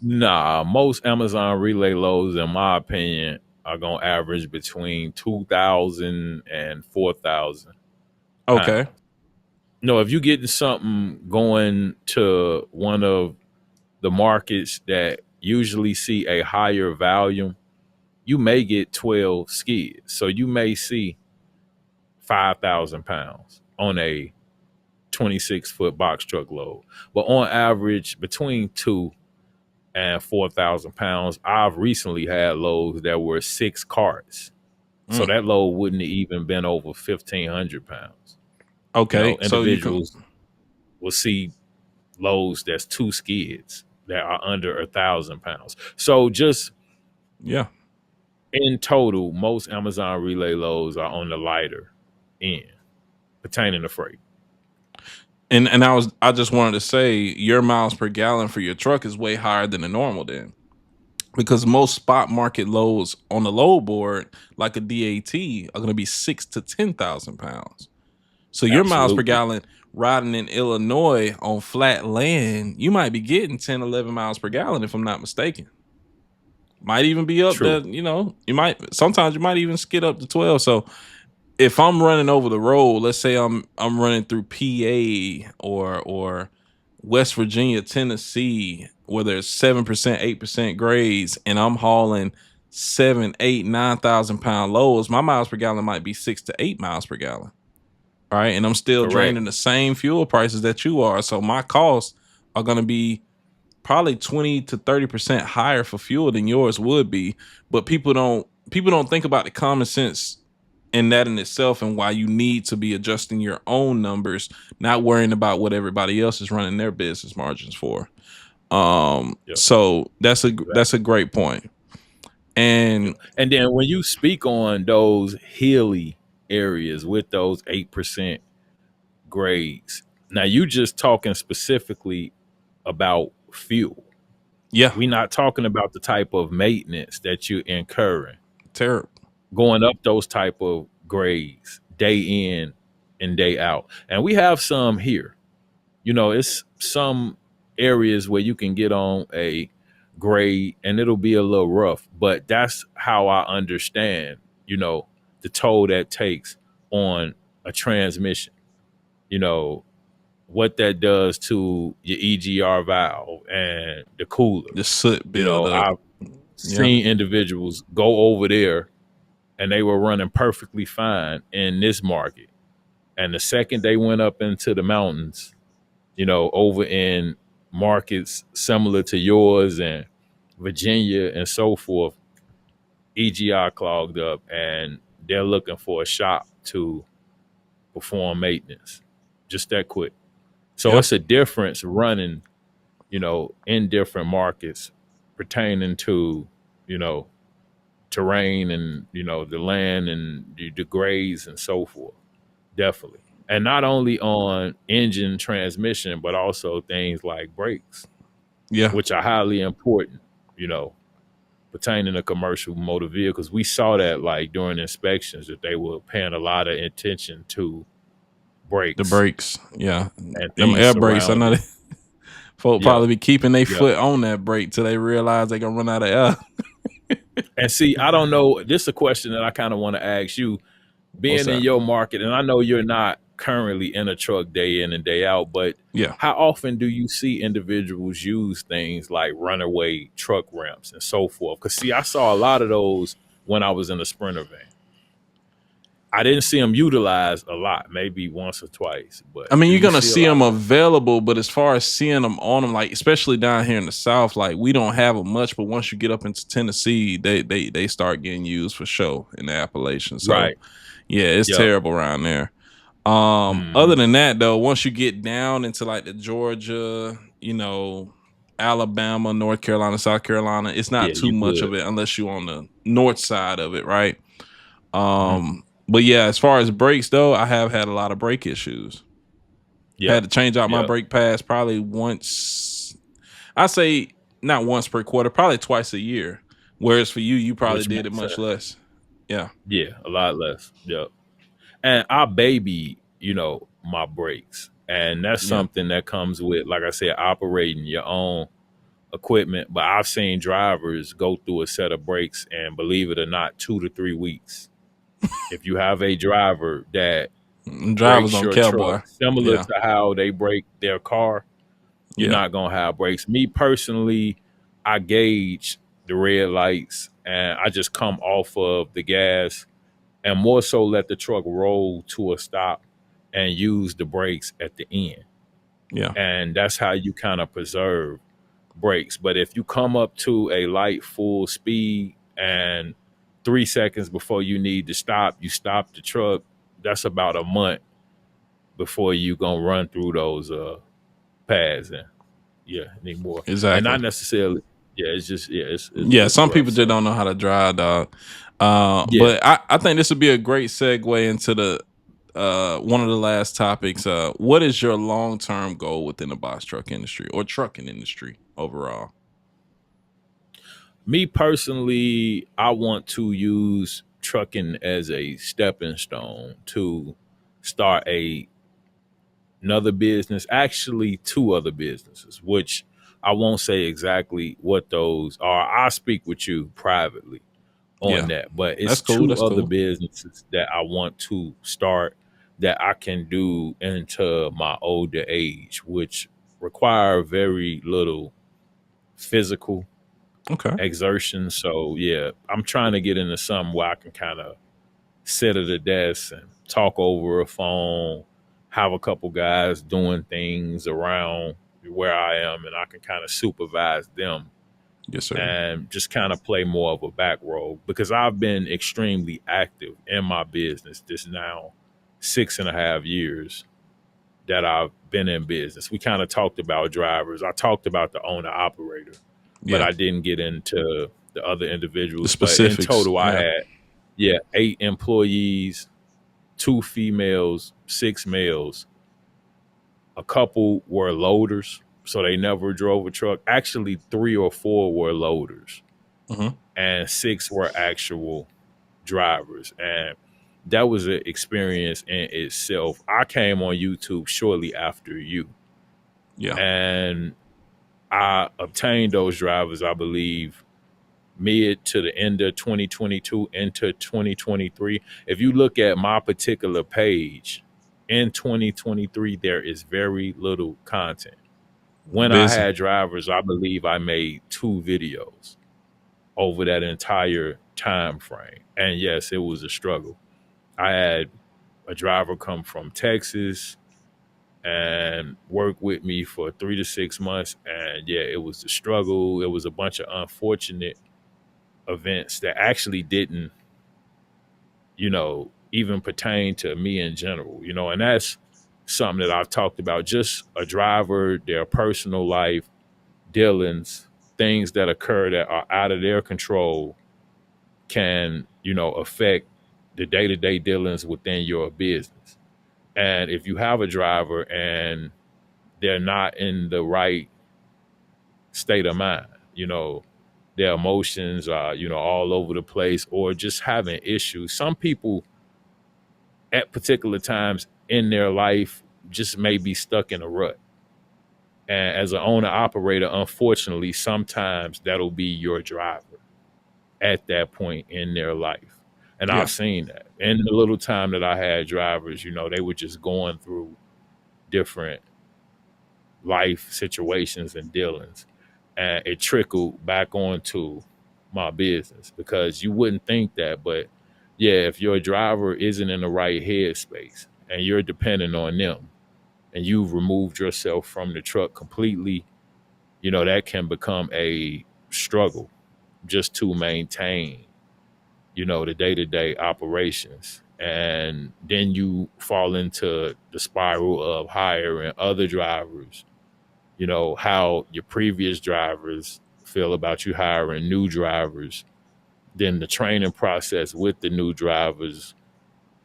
nah. Most Amazon relay loads, in my opinion, are gonna average between 2,000 and 4,000 Okay. pounds. No, if you getting something going to one of the markets that usually see a higher volume, you may get 12 skids. So you may see 5,000 pounds on a 26-foot box truck load. But on average, between 2 and 4,000 pounds, I've recently had loads that were 6 carts. So Mm. that load wouldn't have even been over 1,500 pounds. Okay. So you can Individuals. will see loads that's 2 skids that are under 1,000 pounds. So just Yeah. in total, most Amazon relay loads are on the lighter end pertaining to freight. And I just wanted to say your miles per gallon for your truck is way higher than the normal then. Because most spot market loads on the load board, like a DAT, are going to be 6 to 10,000 pounds. So your miles per Absolutely. gallon riding in Illinois on flat land, you might be getting 10, 11 miles per gallon if I'm not mistaken. Might even be up True. there, sometimes you might even skid up to 12. So if I'm running over the road, let's say I'm running through PA or West Virginia, Tennessee, where there's 7%, 8% grades, and I'm hauling 7, 8, 9,000 pound loads, my miles per gallon might be 6 to 8 miles per gallon. All right. And I'm still Correct. draining the same fuel prices that you are. So my costs are going to be probably 20 to 30% higher for fuel than yours would be. But people don't think about the common sense in that in itself and why you need to be adjusting your own numbers, not worrying about what everybody else is running their business margins for. Yep. So that's Exactly. a great point. And Yep. And then when you speak on those hilly areas with those 8% grades, now you just talking specifically about fuel. yeah, We're not talking about the type of maintenance that you're incurring terrible. going up those type of grades day in and day out. And we have some here. It's some areas where you can get on a grade and it'll be a little rough, but that's how I understand, the toll that takes on a transmission, you know, what that does to your EGR valve and the cooler. The soot build up. I've Yeah. seen individuals go over there and they were running perfectly fine in this market. And the second they went up into the mountains, over in markets similar to yours and Virginia and so forth, EGI clogged up and they're looking for a shop to perform maintenance. Just that quick. So Yeah. it's a difference running, in different markets pertaining to, terrain and, the land and the grades and so forth. Definitely. And not only on engine transmission, but also things like brakes, Yeah. which are highly important, pertaining to commercial motor vehicles. We saw that like during inspections that they were paying a lot of attention to The brakes brakes. Yeah. and Them things air brakes. I know surrounding. folk Yep. probably be keeping their Yep. foot on that brake till they realize they gonna run out of air. And see, I don't know. This is a question that I kind of want to ask you, What's being in that? your market, and I know you're not currently in a truck day in and day out, but Yeah. how often do you see individuals use things like runaway truck ramps and so forth? Because see, I saw a lot of those when I was in a Sprinter van. I didn't see them utilized a lot, maybe once or twice. I But mean, do you're you gonna see a see lot them of them? available, but as far as seeing them on them, like especially down here in the South, like we don't have them much. But once you get up into Tennessee, they start getting used for sure in the Appalachians. So Right. yeah, it's Yep. terrible around there. Other Hmm. than that, though, once you get down into like the Georgia, Alabama, North Carolina, South Carolina, it's Yeah, not too you much good. of it unless you're on the north side of it, right? Hmm. But yeah, as far as brakes though, I have had a lot of brake issues. Yep. Had to change out my Yep. brake pads probably once. I say not once per quarter, probably twice a year. Whereas for you, you probably Which did it makes much sense. less. Yeah, Yeah, a lot less. Yep. And I baby, my brakes. And that's yeah, something that comes with, like I said, operating your own equipment. But I've seen drivers go through a set of brakes and believe it or not, 2 to 3 weeks. If you have a driver that drivers breaks don't your care, truck, boy. similar Yeah, to how they break their car, you're yeah, not gonna have brakes. Me personally, I gauge the red lights and I just come off of the gas and more so let the truck roll to a stop and use the brakes at the end. yeah, And that's how you kind of preserve brakes. But if you come up to a light full speed and 3 seconds before you need to stop, you stop the truck, that's about a month before you gonna run through those pads in. Yeah, anymore. And Exactly. not necessarily. Yeah, it's just Yeah, it's some rough. people just So don't know how to drive, dog. yeah, But I think this would be a great segue into the one of the last topics. What is your long term goal within the box truck industry or trucking industry overall? me personally, I want to use trucking as a stepping stone to start another business, actually two other businesses, which I won't say exactly what those are. I'll speak with you privately on Yeah, that. But it's that's cool. two That's other cool. businesses that I want to start that I can do into my older age, which require very little physical Okay. exertion. So yeah, I'm trying to get into something where I can kind of sit at a desk and talk over a phone, have a couple guys doing things around where I am, and I can kind of supervise them Yes, sir. and just kind of play more of a back role because I've been extremely active in my business this now 6.5 years that I've been in business. We kind of talked about drivers. I talked about the owner operator, but Yeah, I didn't get into the other the individuals. But in specifics. total, I Yeah. had, yeah, 8 employees, 2 females, 6 males. A couple were loaders, so they never drove a truck. Actually, 3 or 4 were loaders Hmm. and 6 were actual drivers. And that was an experience in itself. I came on YouTube shortly after you, Yeah. and I obtained those drivers, I believe, mid to the end of 2022 into 2023. If you look at my particular page in 2023, there is very little content. When I Busy. had drivers, I believe I made 2 videos over that entire time frame. And yes, it was a struggle. I had a driver come from Texas and work with me for 3 to 6 months. And yeah, it was a struggle. It was a bunch of unfortunate events that actually didn't, even pertain to me in general, and that's something that I've talked about. Just a driver, their personal life, dealings, things that occur that are out of their control can, affect the day-to-day dealings within your business. And if you have a driver and they're not in the right state of mind, their emotions are, all over the place or just having issues. Some people at particular times in their life just may be stuck in a rut. And as an owner operator, unfortunately, sometimes that'll be your driver at that point in their life. And Yeah. I've seen that. In the little time that I had drivers, they were just going through different life situations and dealings. And it trickled back onto my business because you wouldn't think that. But yeah, if your driver isn't in the right headspace and you're dependent on them and you've removed yourself from the truck completely, that can become a struggle just to maintain, the day-to-day operations. And then you fall into the spiral of hiring other drivers, how your previous drivers feel about you hiring new drivers, then the training process with the new drivers,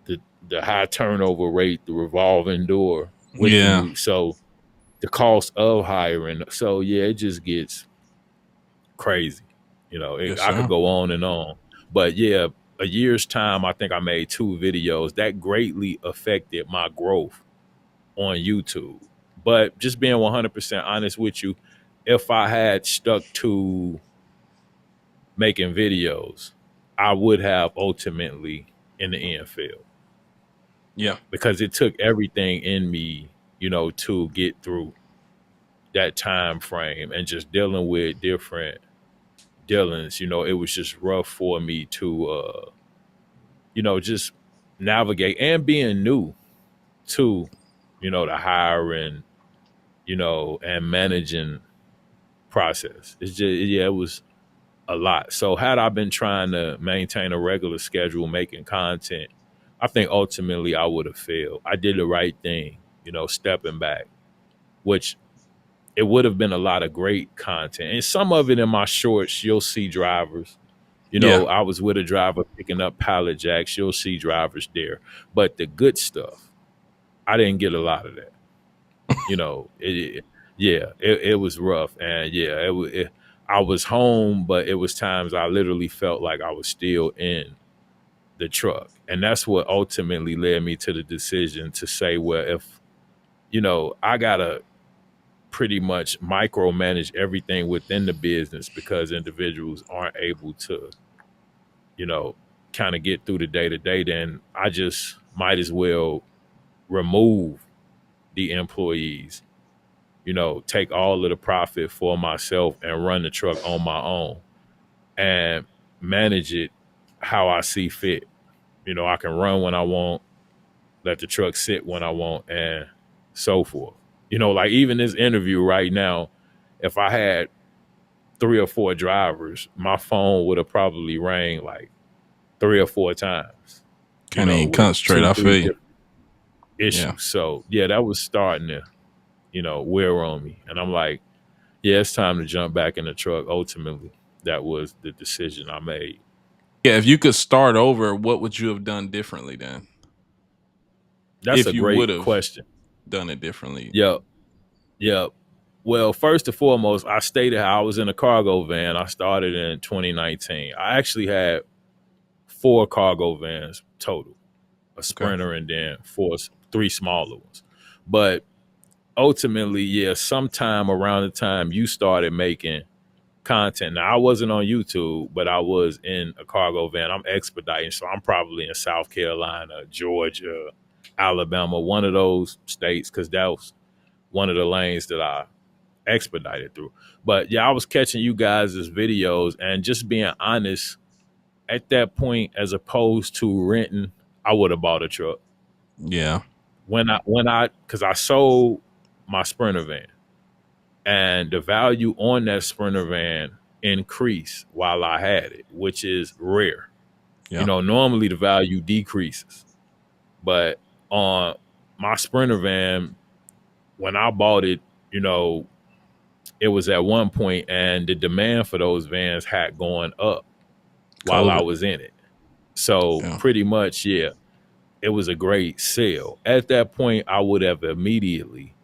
the the high turnover rate, the revolving door with the Yeah. new, so the cost of hiring. So yeah, it just gets crazy. Yes, I could sir. go on and on, but yeah, a year's time, I think I made 2 videos that greatly affected my growth on YouTube. But just being 100% honest with you, if I had stuck to making videos, I would have ultimately in the end failed Yeah. because it took everything in me, to get through that time frame and just dealing with different dealings. It was just rough for me to, just navigate and being new to, the hiring, and managing process. It's just, yeah, it was a lot. So had I been trying to maintain a regular schedule, making content, I think ultimately I would have failed. I did the right thing, stepping back, which it would have been a lot of great content. And some of it in my shorts, you'll see drivers. You Yeah. know, I was with a driver picking up pallet jacks. You'll see drivers there. But the good stuff, I didn't get a lot of that. You know, it was rough. And yeah, I was home, but it was times I literally felt like I was still in the truck. And that's what ultimately led me to the decision to say, well, if, I got to pretty much micromanage everything within the business because individuals aren't able to, you know, kind of get through the day to day, then I just might as well remove the employees, take all of the profit for myself and run the truck on my own and manage it how I see fit. I can run when I want, let the truck sit when I want, and so forth. Like even this interview right now, if I had 3 or 4 drivers, my phone would have probably rang like 3 or 4 times, Can't even with concentrate. two, I three feel you. different Yeah. issues. So yeah, that was starting to, wear on me. And I'm like, yeah, it's time to jump back in the truck. Ultimately, that was the decision I made. Yeah. If you could start over, what would you have done differently then? That's If a you would great have question. done it differently. Yep. Yep. Well, first and foremost, I stated how I was in a cargo van. I started in 2019. I actually had 4 cargo vans total, a Okay. Sprinter and then 3 smaller ones. But ultimately, yeah, sometime around the time you started making content. Now, I wasn't on YouTube, but I was in a cargo van. I'm expediting, so I'm probably in South Carolina, Georgia, Alabama, one of those states, because that was one of the lanes that I expedited through. But yeah, I was catching you guys' videos and just being honest, at that point, as opposed to renting, I would have bought a truck. Yeah. Because I sold my Sprinter van and the value on that Sprinter van increased while I had it, which is rare. Yeah. Normally the value decreases, but on my Sprinter van, when I bought it, you know, it was at one point and the demand for those vans had gone up while I COVID. was in it. So Yeah. pretty much, yeah, it was a great sale. At that point, I would have immediately,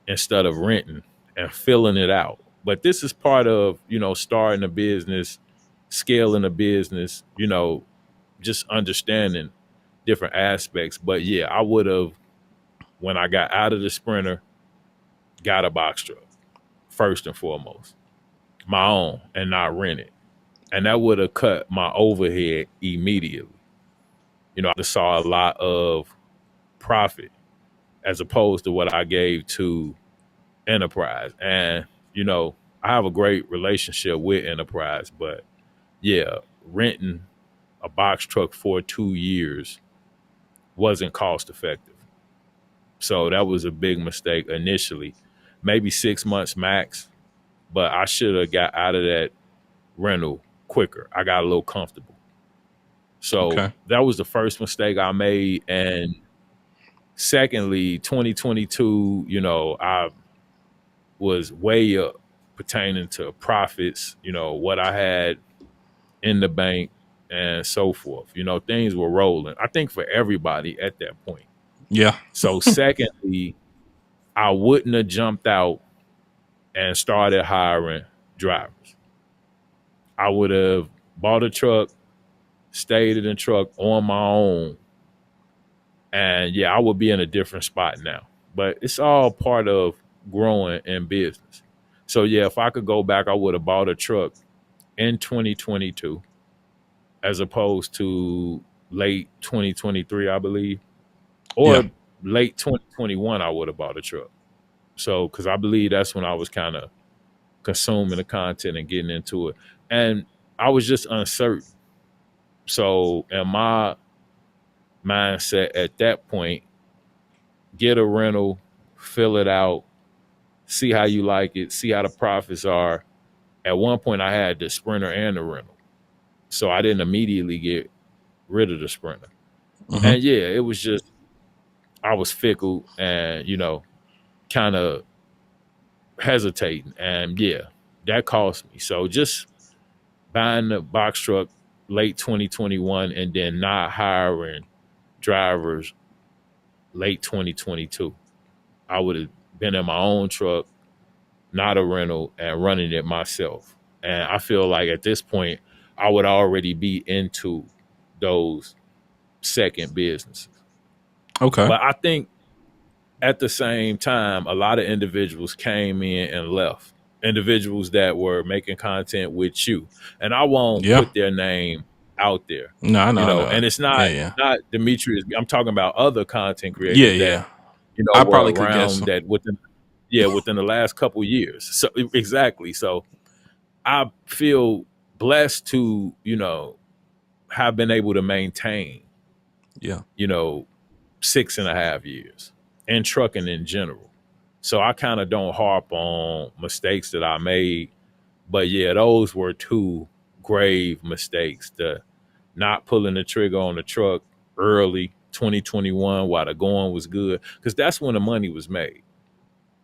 instead of renting and filling it out. But this is part of, starting a business, scaling a business, just understanding different aspects. But yeah, I would have, when I got out of the Sprinter, got a box truck first and foremost, my own and not rent it. And that would have cut my overhead immediately. I saw a lot of profit as opposed to what I gave to Enterprise. And, I have a great relationship with Enterprise, but yeah, renting a box truck for 2 years wasn't cost effective. So that was a big mistake initially. Maybe 6 months max, but I should have got out of that rental quicker. I got a little comfortable. So Okay. that was the first mistake I made. And secondly, 2022, I was way up pertaining to profits, what I had in the bank and so forth. Things were rolling, I think, for everybody at that point. Yeah. So secondly, I wouldn't have jumped out and started hiring drivers. I would have bought a truck, stayed in the truck on my own, and yeah, I would be in a different spot now. But it's all part of growing in business. So yeah, if I could go back, I would have bought a truck in 2022 as opposed to late 2023, I believe, Yeah. or late 2021. I would have bought a truck. So because I believe that's when I was kind of consuming the content and getting into it, and I was just uncertain. So in my mindset at that point, get a rental, fill it out, see how you like it, see how the profits are. At one point, I had the Sprinter and the rental, so I didn't immediately get rid of the Sprinter. Hmm. And yeah, it was just I was fickle and kind of hesitating. And yeah, that cost me. So just buying the box truck late 2021 and then not hiring drivers late 2022. I would have been in my own truck, not a rental, and running it myself. And I feel like at this point, I would already be into those second businesses. Okay. But I think at the same time, a lot of individuals came in and left. Individuals that were making content with you, and I won't Yeah. put their name out there, No, I know, you I know. know. And it's Yeah, not yeah. not Demetrius. I'm talking about other content Yeah, creators that yeah. I were probably could guess around them. that within the last couple years. So exactly. So I feel blessed to have been able to maintain Yeah. 6.5 years and trucking in general. So I kind of don't harp on mistakes that I made, but yeah, those were two grave mistakes. The not pulling the trigger on the truck early 2021 while the going was good, because that's when the money was made.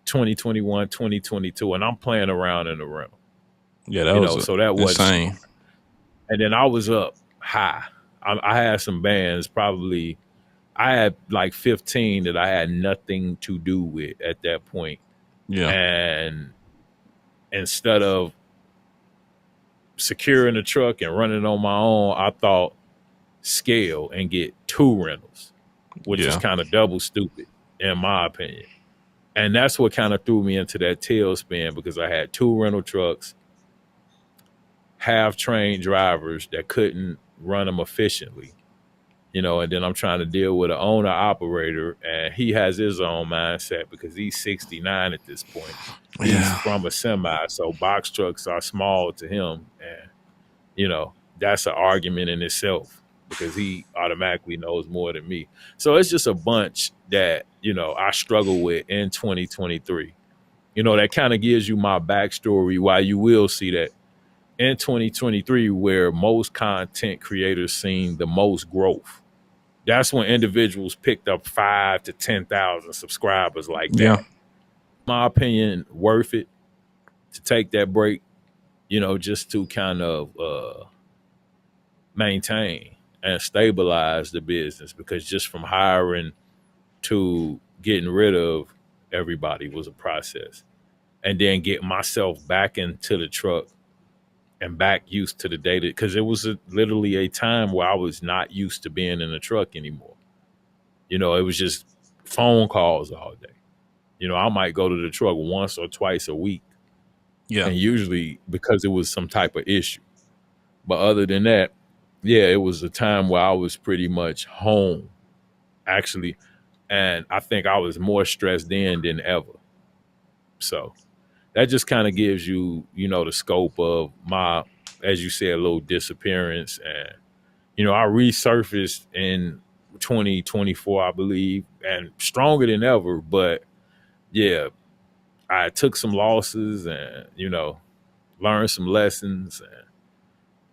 2021, 2022, and I'm playing around in the rental, Yeah, that was so that wasn't insane. smart. And then I was up high. I had some bands, probably I had like 15 that I had nothing to do with at that point. Yeah. And instead of securing the truck and running on my own, I thought scale and get two rentals, which is Yeah. kind of double stupid in my opinion. And that's what kind of threw me into that tailspin, because I had two rental trucks, half trained drivers that couldn't run them efficiently. And then I'm trying to deal with an owner operator, and he has his own mindset because he's 69 at this point. He's Yeah. from a semi, so box trucks are small to him. And, that's an argument in itself because he automatically knows more than me. So it's just a bunch that, I struggle with in 2023. That kind of gives you my backstory, why you will see that in 2023, where most content creators seen the most growth. That's when individuals picked up 5 to 10,000 subscribers like Yeah. that. My opinion, worth it to take that break, just to kind of maintain and stabilize the business, because just from hiring to getting rid of everybody was a process. And then get myself back into the truck and back used to the data, because it was literally a time where I was not used to being in the truck anymore. It was just phone calls all day. I might go to the truck once or twice a week, Yeah. and usually because it was some type of issue. But other than that, yeah, it was a time where I was pretty much home, actually. And I think I was more stressed then than ever. So that just kind of gives you, the scope of my, as you said, little disappearance. And, I resurfaced in 2024, I believe, and stronger than ever. But yeah, I took some losses and, learned some lessons. And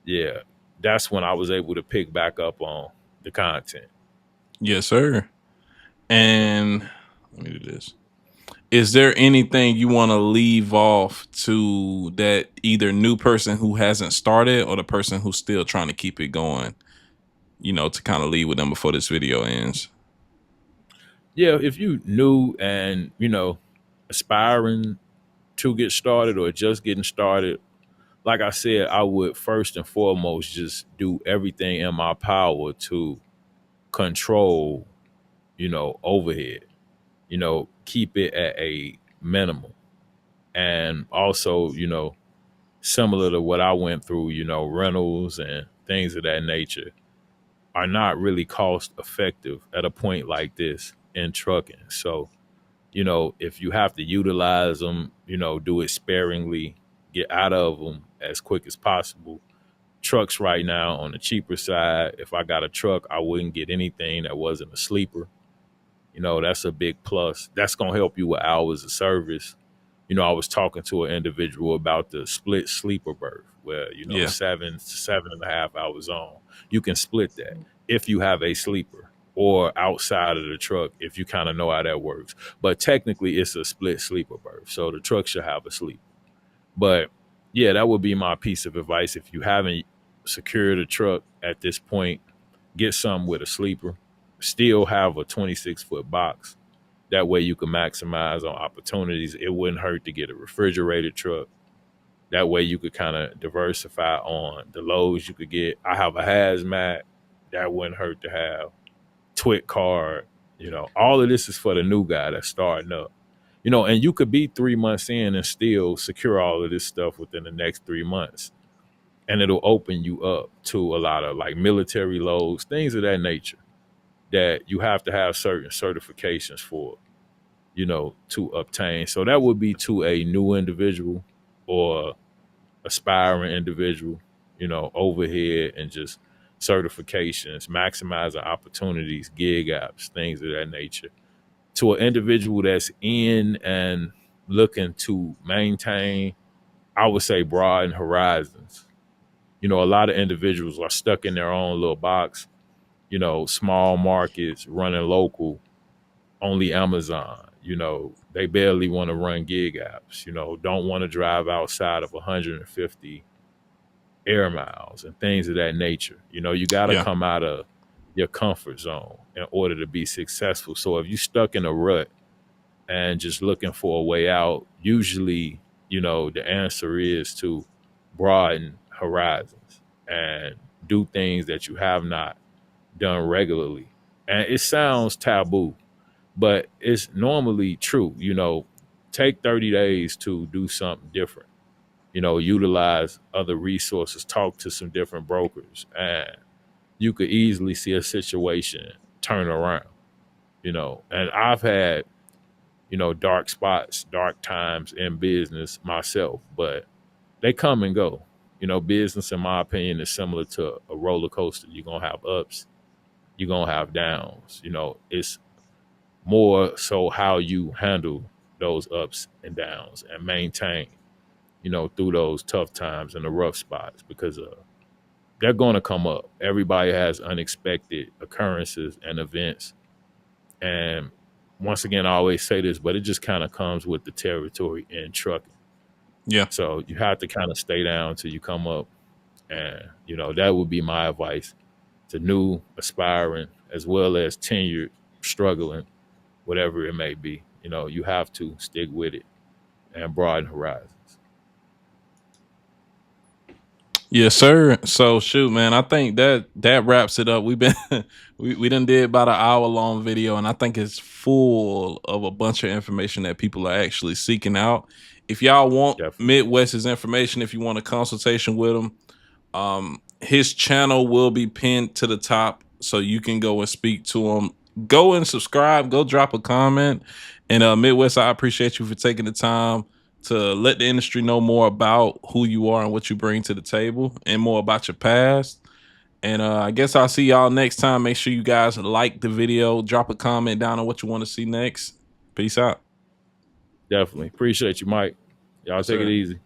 yeah, that's when I was able to pick back up on the content. Yes, sir. And let me do this. Is there anything you want to leave off to that either new person who hasn't started or the person who's still trying to keep it going, to kind of leave with them before this video ends? Yeah, if you new and, aspiring to get started or just getting started, like I said, I would first and foremost just do everything in my power to control, overhead, keep it at a minimum. And also, similar to what I went through, rentals and things of that nature are not really cost effective at a point like this in trucking. So, if you have to utilize them, do it sparingly, get out of them as quick as possible. Trucks right now on the cheaper side. If I got a truck, I wouldn't get anything that wasn't a sleeper. That's a big plus. That's going to help you with hours of service. I was talking to an individual about the split sleeper berth where, Yeah. 7 to 7.5 hours on. You can split that if you have a sleeper, or outside of the truck if you kind of know how that works. But technically, it's a split sleeper berth, so the truck should have a sleep. But yeah, that would be my piece of advice. If you haven't secured a truck at this point, get something with a sleeper. Still have a 26-foot box. That way you can maximize on opportunities. It wouldn't hurt to get a refrigerated truck. That way you could kind of diversify on the loads you could get. I have a hazmat. That wouldn't hurt to have. Twit card. All of this is for the new guy that's starting up. And you could be 3 months in and still secure all of this stuff within the next 3 months. And it'll open you up to a lot of like military loads, things of that nature that you have to have certain certifications for, to obtain. So that would be to a new individual or aspiring individual, overhead and just certifications, maximizing opportunities, gig apps, things of that nature. To an individual that's in and looking to maintain, I would say broaden horizons. A lot of individuals are stuck in their own little box, small markets, running local, only Amazon. They barely want to run gig apps, don't want to drive outside of 150 air miles and things of that nature. You got to come out of your comfort zone in order to be successful. So if you're stuck in a rut and just looking for a way out, usually, the answer is to broaden horizons and do things that you have not done regularly. And it sounds taboo, but it's normally true. Take 30 days to do something different. Utilize other resources, talk to some different brokers, and you could easily see a situation turn around. And I've had, dark spots, dark times in business myself, but they come and go. Business, in my opinion, is similar to a roller coaster. You're going to have ups, you're going to have downs. It's more so how you handle those ups and downs and maintain, through those tough times and the rough spots, because they're going to come up. Everybody has unexpected occurrences and events. And once again, I always say this, but it just kind of comes with the territory in trucking. Yeah. So you have to kind of stay down till you come up. And, that would be my advice to new, aspiring, as well as tenured, struggling, whatever it may be. You have to stick with it and broaden horizons. Yes, sir. So shoot, man, I think that wraps it up. We've been we done did about an hour long video, and I think it's full of a bunch of information that people are actually seeking out. If y'all want Definitely. Midwest's information, if you want a consultation with him, his channel will be pinned to the top, so you can go and speak to him. Go and subscribe. Go drop a comment. And Midwest, I appreciate you for taking the time to let the industry know more about who you are and what you bring to the table, and more about your past. And I guess I'll see y'all next time. Make sure you guys like the video, drop a comment down on what you want to see next. Peace out. Definitely. Appreciate you, Mike. Y'all take it easy.